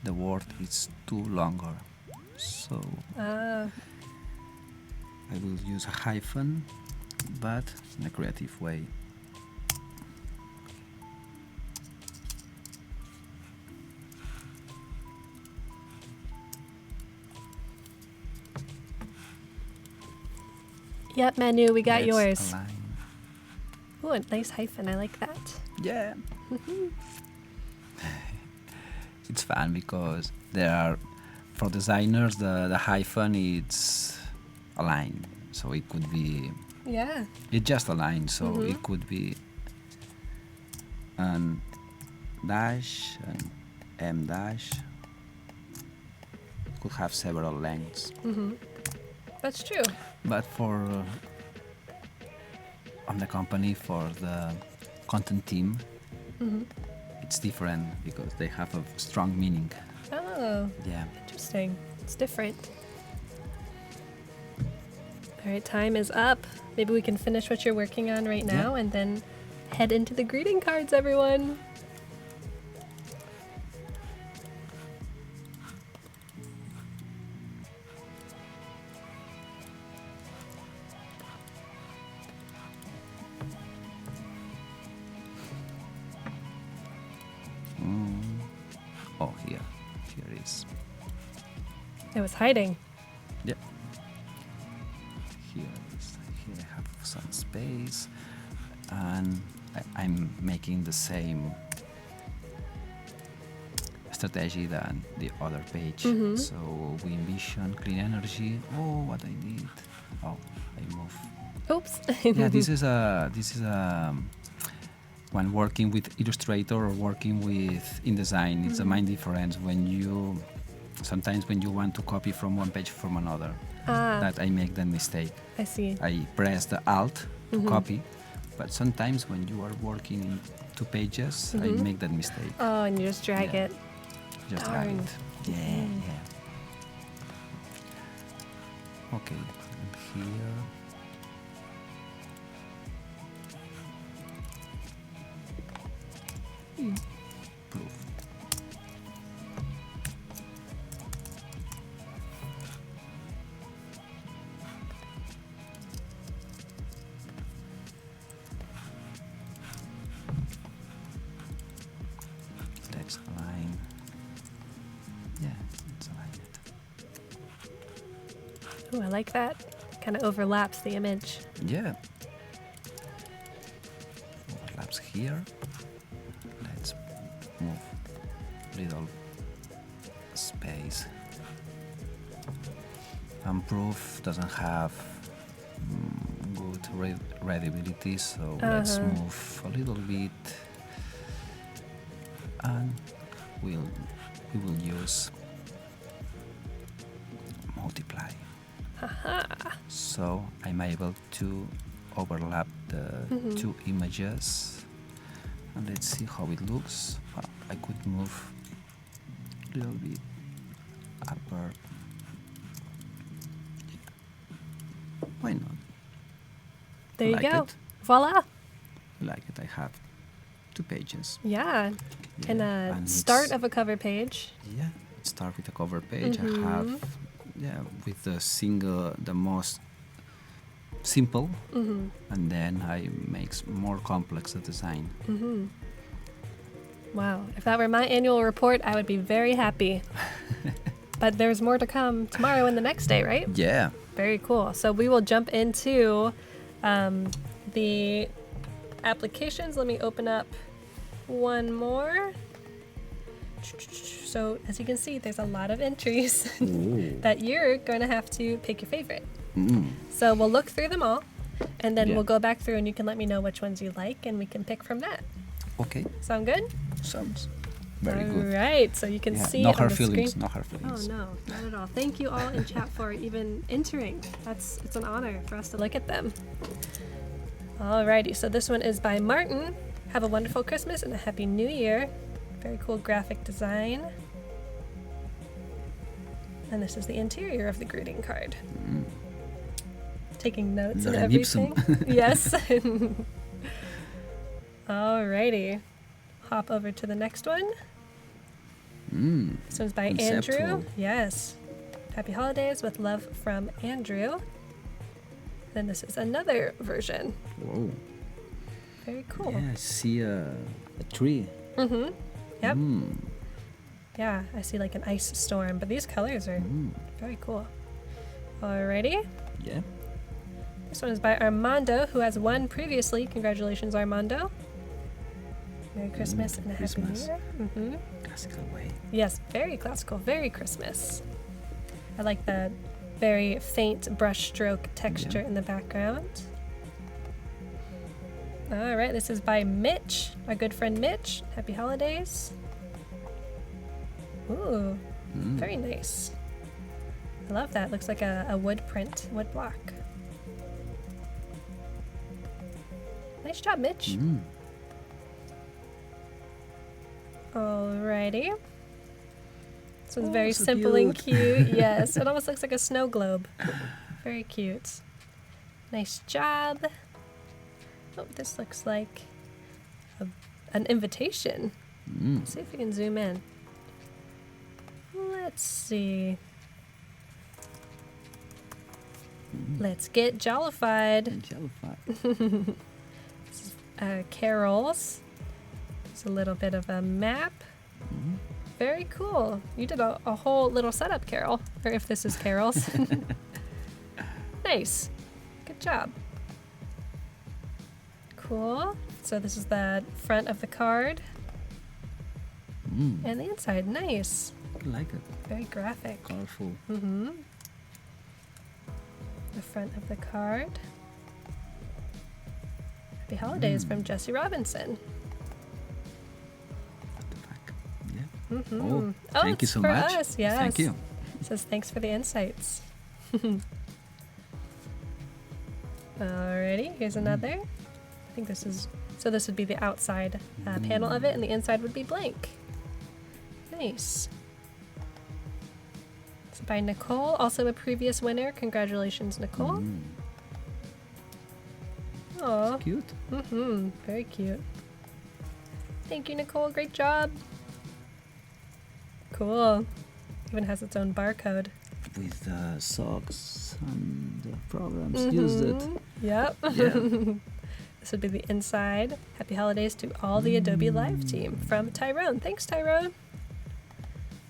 The word is too longer, so I will use a hyphen, but in a creative way. Yep, Manu, we got Let's yours. align. Ooh, a nice hyphen. I like that. Yeah. It's fun because there are, for designers, the hyphen it's a line, so it could be. Yeah. It's just a line, so it could be an dash and M dash. Could have several lengths. That's true. But for on the company, for the content team, it's different because they have a strong meaning. Oh, Yeah. interesting. It's different. All right, time is up. Maybe we can finish what you're working on right now and then head into the greeting cards, everyone. Oh, here it is. It was hiding. Yep. Here I have some space, and I'm making the same strategy than the other page. So we envision clean energy. Oh, what I did! Oh, I move. Oops. Yeah, this is a when working with Illustrator or working with InDesign, it's the main difference sometimes when you want to copy from one page from another, that I make that mistake. I see. I press the Alt to copy, but sometimes when you are working in 2 pages, I make that mistake. Oh, and you just drag it. Just drag Darn. it. Yeah. Okay, and here. Proof. Let's align. Yeah, let's align it. Ooh, I like that. Kind of overlaps the image. Yeah. Overlaps here. Let's move little space. And proof doesn't have good readability, so let's move a little bit, and we will use multiply. So I'm able to overlap the 2 images, and let's see how it looks. I could move a little bit upper. Why not? There you Like go. it? Voila. Like it, I have 2 pages. Yeah. Yeah, And a and start it's- of a cover page. Yeah, start with a cover page. I have, with the most simple, and then I make more complex the design. Wow. If that were my annual report, I would be very happy. But there's more to come tomorrow and the next day, right? Yeah. Very cool. So we will jump into the applications. Let me open up one more. So as you can see, there's a lot of entries that you're going to have to pick your favorite. So we'll look through them all, and then we'll go back through and you can let me know which ones you like, and we can pick from that. Okay. Sound good? Sounds very good. All right, so you can see no on hard the feelings, screen. no hard feelings. Oh no, not at all. Thank you all in chat for even entering. It's an honor for us to look at them. Alrighty, so this one is by Martin. Have a wonderful Christmas and a happy New Year. Very cool graphic design. And this is the interior of the greeting card. Taking notes and everything. Yes. Alrighty. Hop over to the next one. This one's by Conceptual. Andrew. Yes. Happy holidays with love from Andrew. Then this is another version. Whoa. Very cool. Yeah, I see a tree. Yep. Yeah, I see like an ice storm, but these colors are very cool. Alrighty. Yeah. This one is by Armando, who has won previously. Congratulations, Armando. Merry Christmas and a Happy New Christmas. Year. Classical way. Yes, very classical, very Christmas. I like the very faint brush stroke texture in the background. All right, this is by Mitch, our good friend Mitch. Happy holidays. Ooh, very nice. I love that. Looks like a wood print, wood block. Nice job, Mitch. Alrighty. This one's very so simple and cute. cute. Yes, it almost looks like a snow globe. Very cute. Nice job. Oh, this looks like an invitation. Let's see if we can zoom in. Let's see. Let's get jollified. Carols. There's a little bit of a map. Very cool. You did a whole little setup, Carol. Or if this is Carol's. Nice. Good job. Cool. So this is the front of the card. And the inside. Nice. I like it. Very graphic. Colorful. The front of the card. Happy holidays from Jesse Robinson. At the back. Yeah. Oh, thank you it's so for much. us, yes. Thank you. It says thanks for the insights. Alrighty, here's another. I think this is, so this would be the outside panel of it, and the inside would be blank. Nice. It's by Nicole, also a previous winner. Congratulations, Nicole. Aw. Cute. Very cute. Thank you, Nicole. Great job. Cool. Even has its own barcode. With socks and programs used it. Yep. Yeah. This would be the inside. Happy holidays to all the Adobe Live team from Tyrone. Thanks, Tyrone.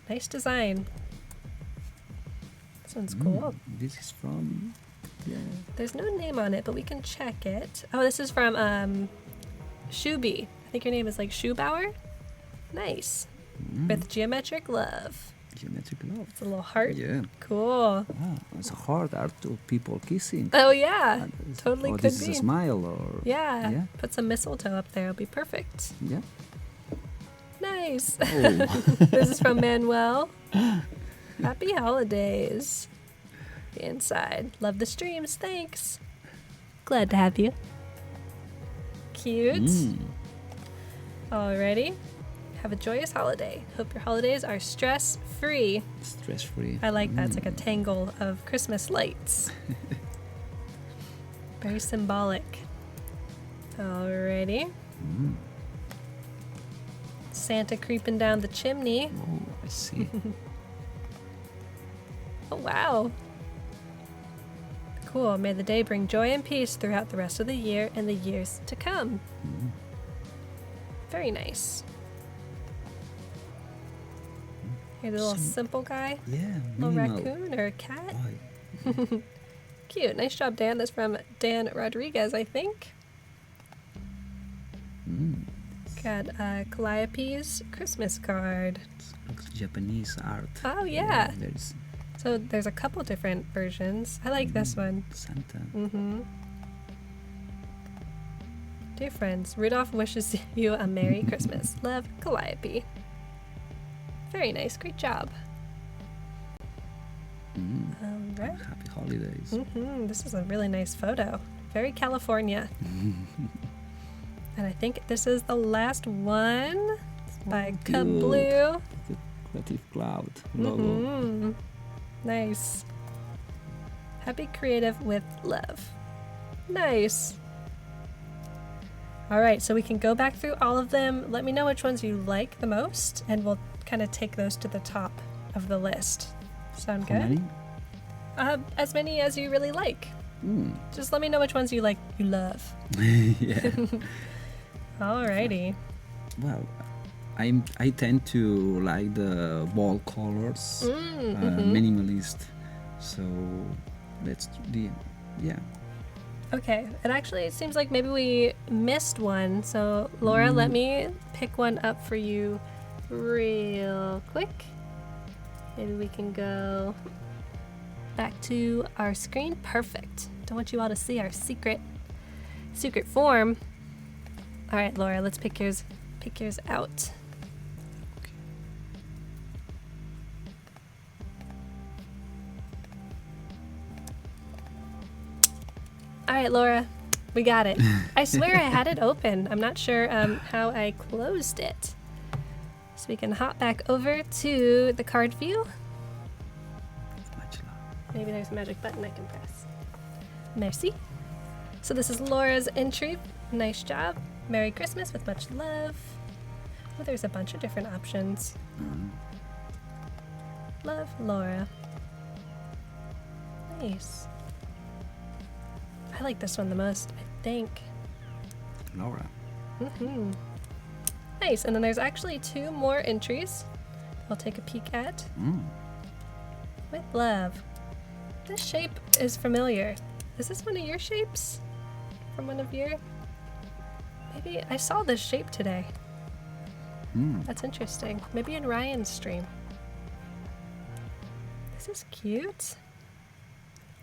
Nice design. This one's cool. This is from. Yeah. There's no name on it, but we can check it. Oh, this is from Shuby. I think your name is like Schubauer. Nice. With geometric love. Geometric love. It's a little heart. Yeah. Cool. Wow, it's a hard art to people kissing. Oh yeah, totally or could this be. is a smile or. Yeah. Yeah. Put some mistletoe up there. It'll be perfect. Yeah. Nice. Oh. This is from Manuel. Happy holidays. The inside. Love the streams. Thanks. Glad to have you. Cute. Alrighty. Have a joyous holiday. Hope your holidays are stress-free. Stress-free. I like that. It's like a tangle of Christmas lights. Very symbolic. Alrighty. Santa creeping down the chimney. Oh, I see. Oh, wow. Cool. May the day bring joy and peace throughout the rest of the year and the years to come. Very nice. Here's a little simple guy. Yeah. Little minimal. raccoon or a cat. Boy. Cute. Nice job, Dan. That's from Dan Rodriguez, I think. Got Calliope's Christmas card. Looks Japanese art. Oh, yeah. There's So there's a couple different versions. I like this one. Santa. Dear friends, Rudolph wishes you a Merry Christmas. Love, Calliope. Very nice. Great job. All right. Happy holidays. This is a really nice photo. Very California. And I think this is the last one. It's by GovLoop. The Creative Cloud logo. Nice. Happy creative with love. Nice. All right, so we can go back through all of them. Let me know which ones you like the most, and we'll kind of take those to the top of the list. Sound How good? many? As many as you really like. Just let me know which ones you like, you love. Yeah. Alrighty. Well, I tend to like the bold colors, minimalist. So let's do, yeah. Okay, and actually it seems like maybe we missed one. So Laura, let me pick one up for you real quick. Maybe we can go back to our screen. Perfect. Don't want you all to see our secret form. All right, Laura, let's pick yours out. All right, Laura, we got it. I swear I had it open. I'm not sure how I closed it. So we can hop back over to the card view. Much love. Maybe there's a magic button I can press. Merci. So this is Laura's entry. Nice job. Merry Christmas with much love. Oh, there's a bunch of different options. Love, Laura. Nice. I like this one the most, I think. Laura. Nice, and then there's actually 2 more entries I'll take a peek at. With love. This shape is familiar. Is this one of your shapes? From one of your... Maybe I saw this shape today. That's interesting. Maybe in Ryan's stream. This is cute.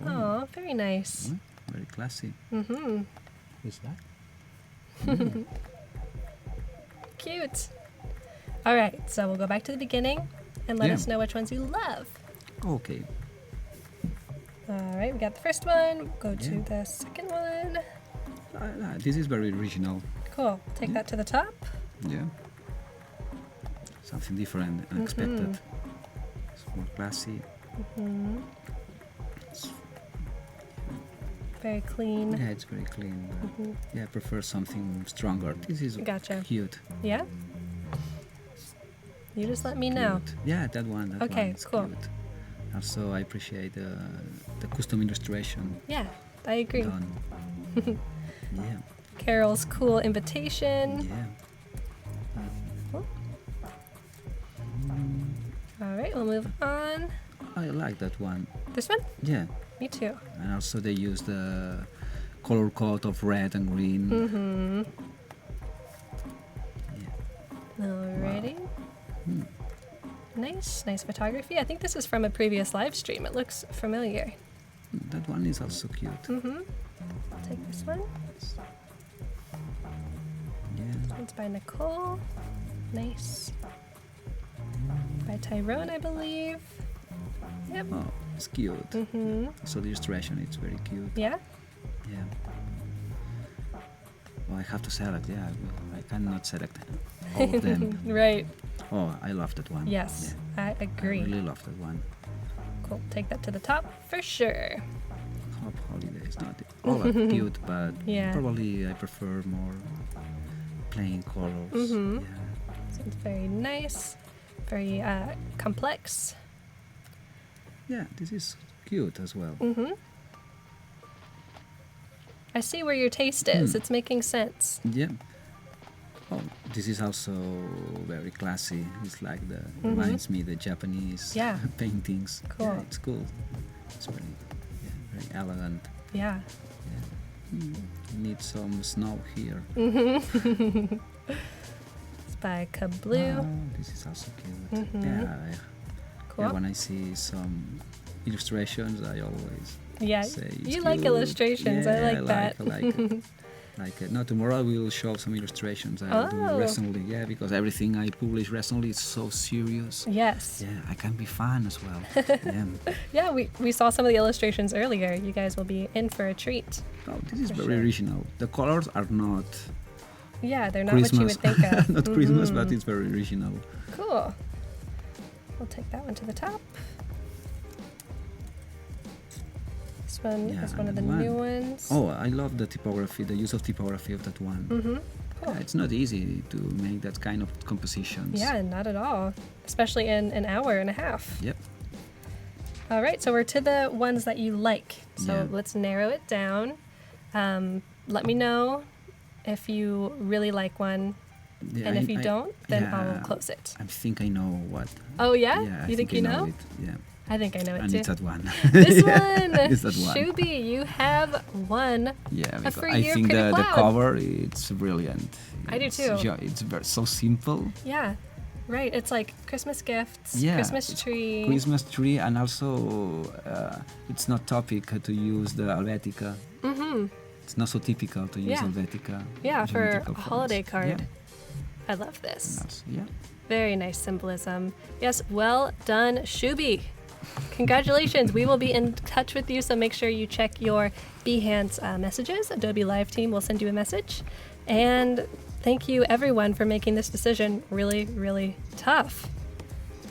Oh, very nice. Very classy. Who's that? Cute. All right, so we'll go back to the beginning and let us know which ones you love. Okay. All right, we got the first one. Go to the second one. This is very original. Cool. Take that to the top. Yeah. Something different, unexpected. It's more classy. It's, Very clean. yeah, it's very clean. Yeah, I prefer something stronger. This is cute. Yeah? You just let me know. Cute. Yeah, that one. That Okay, one is cool. Cute. Also, I appreciate the custom illustration Yeah, I agree. done. Yeah. Carol's cool invitation. Yeah. Cool. All right, we'll move on. I like that one. This one? Yeah. Me too. And also they use the color code of red and green. Yeah. Alrighty. Nice photography. I think this is from a previous live stream. It looks familiar. That one is also cute. I'll take this one. Yeah. It's by Nicole. Nice. By Tyrone, I believe. Yep. Oh, it's cute. So the illustration, it's very cute. Yeah? Yeah. Oh, I have to select. Yeah, I cannot select all of them. Right. Oh, I love that one. Yes, Yeah. I agree. I really love that one. Cool. Take that to the top for sure. Hop holidays. Not all are cute, but Yeah. probably I prefer more plain colors. Yeah. So it's very nice, very complex. Yeah, this is cute as well. I see where your taste is. It's making sense. Yeah. Oh, this is also very classy. It's like reminds me the Japanese paintings. Cool. Yeah, it's cool. It's very elegant. Yeah. Need some snow here. It's by GovLoop. Oh, this is also cute. Cool. Yeah, when I see some illustrations, I always say it's you like cute. illustrations. Yeah, I like that. I like it. Like no, tomorrow I will show some illustrations I do recently. Yeah, because everything I publish recently is so serious. Yes. Yeah, I can be fun as well. Yeah. Yeah, we saw some of the illustrations earlier. You guys will be in for a treat. Oh, this is For very sure. original. The colors are not Yeah, they're not Christmas. what you would think of. Not Christmas, but it's very original. Cool. We'll take that one to the top. This one is one of the new ones. Oh, I love the typography, the use of typography of that one. Cool. Yeah, it's not easy to make that kind of compositions. Yeah, not at all. Especially in an hour and a half. Yep. All right, so we're to the ones that you like. So Yeah. let's narrow it down. Let me know if you really like one. Yeah, And if you don't, then yeah, I'll close it. I think I know what. Oh, yeah? Yeah, You think you I know? it. Yeah. I think I know it And too. it's that one. This Yeah, one! it's that one. Shuby, you have one. Yeah, because For I you, think Pretty the Cloud. cover it's brilliant. I do It's too. It's very, so simple. Yeah, right. It's like Christmas gifts, Yeah, Christmas it's tree. Christmas tree, and also it's not topic to use the Helvetica. It's not so typical to use Yeah. Helvetica. Yeah, for geometrical a holiday fonts. card. Yeah, I love this. and also- yeah. Very nice symbolism. Yes, well done, Shuby. Congratulations. We will be in touch with you, so make sure you check your Behance messages. Adobe Live team will send you a message. And thank you, everyone, for making this decision really, really tough.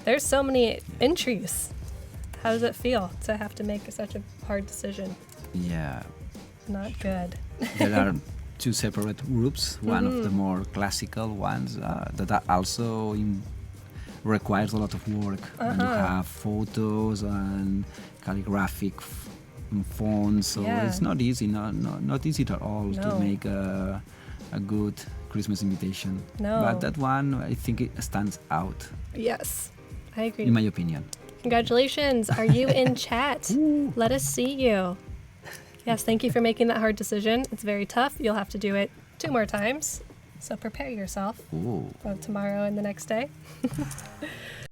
There's so many entries. How does it feel to have to make such a hard decision? Yeah, Not good. there are two separate groups. One of the more classical ones that are also requires a lot of work. And you have photos and calligraphic fonts, so Yeah. it's not easy. Not easy at all No. to make a good Christmas invitation. No. But that one, I think it stands out, Yes, I agree. in my opinion. Congratulations. Are you in chat? Let us see you. Yes, thank you for making that hard decision. It's very tough. You'll have to do it 2 more times. So prepare yourself Ooh, tomorrow and the next day.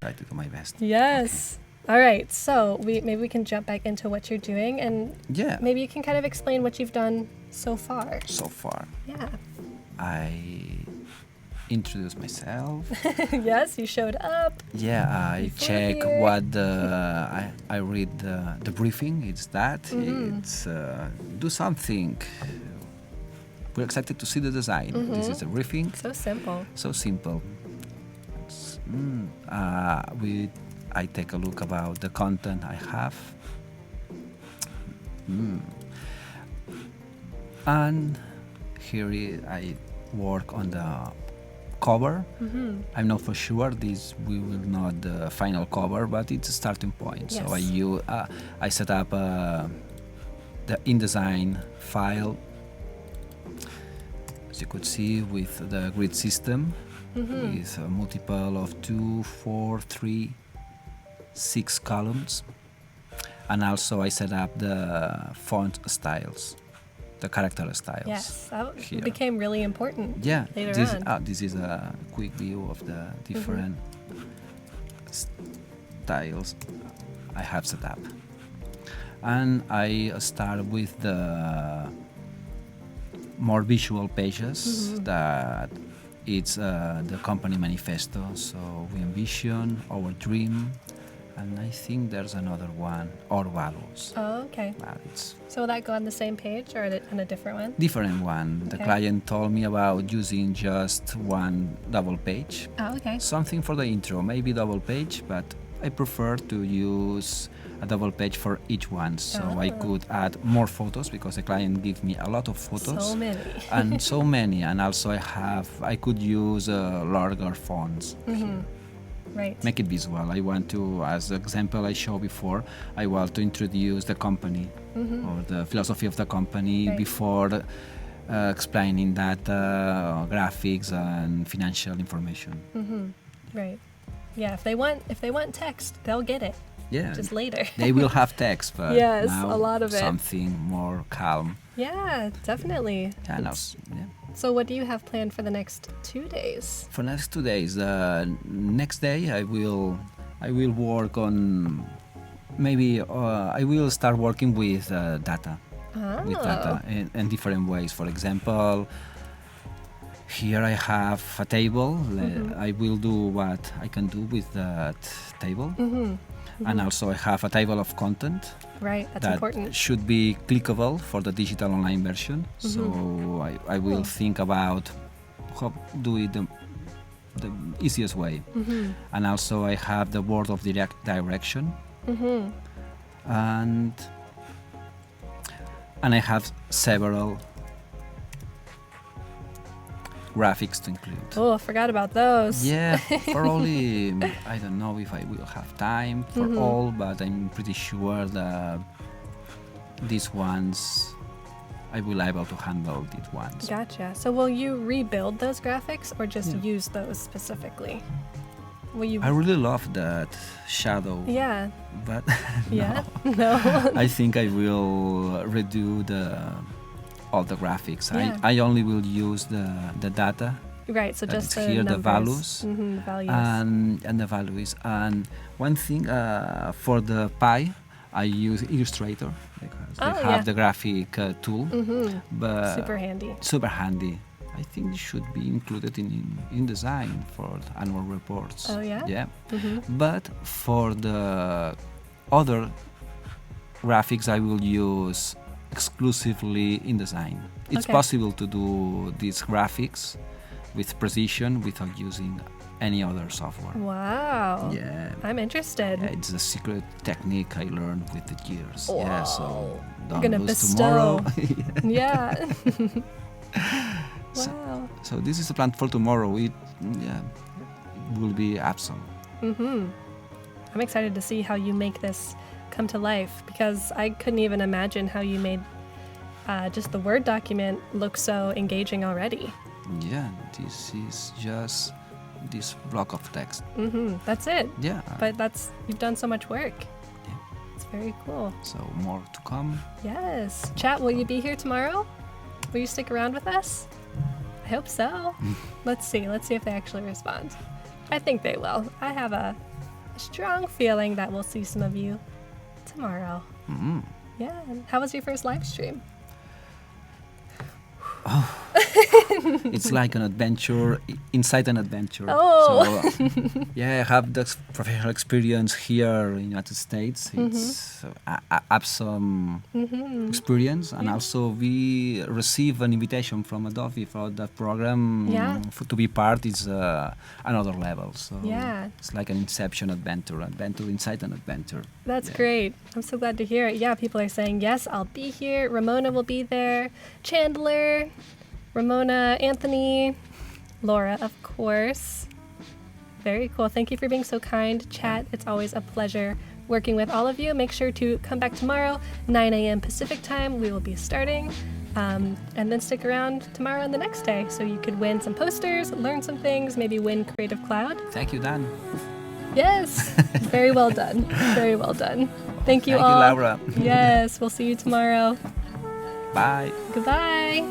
try to do my best. Yes. All right. So maybe we can jump back into what you're doing, and Yeah. maybe you can kind of explain what you've done so far. So far, Yeah. I introduced myself. Yes, you showed up. Yeah, I Before check here. what I read the briefing. It's that it's do something. We're excited to see the design. This is the briefing. So simple. So simple. I take a look about the content I have. And here I work on the cover. I'm not for sure this we will not the final cover, but it's a starting point. So I set up the InDesign file, as you could see, with the grid system, with a multiple of 2, 4, 3, 6 columns, and also I set up the font styles, the character styles. Yes, that here. became really important. Yeah, later this, on. this is a quick view of the different styles I have set up. And I start with the more visual pages that it's the company manifesto. So we envision our dream, and I think there's another one, our values. Oh, okay. It's So will that go on the same page or on a different one? different one. The Okay. client told me about using just one double page. Oh, okay. Something for the intro, maybe double page, but I prefer to use a double page for each one, so I could add more photos because the client gave me a lot of photos. So many. And so many, and also I could use larger fonts. Right. Make it visual. I want to, as the example I showed before, I want to introduce the company or the philosophy of the company Right. before explaining data, graphics, and financial information. Right. Yeah, if they want text, they'll get it. Yeah. just later. They will have text, but Yes, now a lot of it. something more calm. Yeah, definitely. And So what do you have planned for the next 2 days? for next 2 days, next day I will work on maybe I will start working with data. Oh. With data in different ways. For example, here I have a table. I will do what I can do with that table. And also I have a table of content. Right, that's that important. should be clickable for the digital online version. So I will think about how do it the easiest way. And also I have the board of direction. And I have several graphics to include. Oh, I forgot about those. Yeah, for only, I don't know if I will have time for all, but I'm pretty sure that these ones, I will able to handle these ones. Gotcha. So will you rebuild those graphics or just use those specifically? Will you? I really love that shadow. Yeah. But Yeah. No. I think I will redo all the graphics. Yeah. I only will use the data. Right. So just the here, numbers. the values, the values. and the values. And one thing for the pie, I use Illustrator because they have the graphic tool. But super handy. Super handy. I think it should be included in InDesign for annual reports. Oh yeah. Yeah. But for the other graphics, I will use exclusively InDesign. It's possible to do these graphics with precision without using any other software. Wow. Yeah. I'm interested. Yeah, it's a secret technique I learned with the years. Yeah, so don't gonna lose bestow. tomorrow. Yeah. Wow. So this is the plan for tomorrow. It will be awesome. I'm excited to see how you make this come to life because I couldn't even imagine how you made just the Word document look so engaging already. Yeah, this is just this block of text. That's it. Yeah. But you've done so much work. Yeah. It's very cool. So more to come. Yes. Chat, will you be here tomorrow? Will you stick around with us? I hope so. Let's see if they actually respond. I think they will. I have a strong feeling that we'll see some of you tomorrow. Yeah. How was your first live stream? It's like an adventure inside an adventure. Oh. So, yeah, I have the professional experience here in the United States. It's awesome experience. And also we receive an invitation from Adobe for that program. To be part is another level. So it's like an inception adventure inside an adventure. That's great. I'm so glad to hear it. Yeah, people are saying, yes, I'll be here. Ramona will be there. Chandler, Ramona, Anthony, Laura, of course. Very cool. Thank you for being so kind, chat. It's always a pleasure working with all of you. Make sure to come back tomorrow, 9 a.m. Pacific time. We will be starting. And then stick around tomorrow and the next day so you could win some posters, learn some things, maybe win Creative Cloud. Thank you, Dan. Yes. Very well done. Very well done. Thank you all. Thank you, Laura. Yes. We'll see you tomorrow. Bye. Goodbye.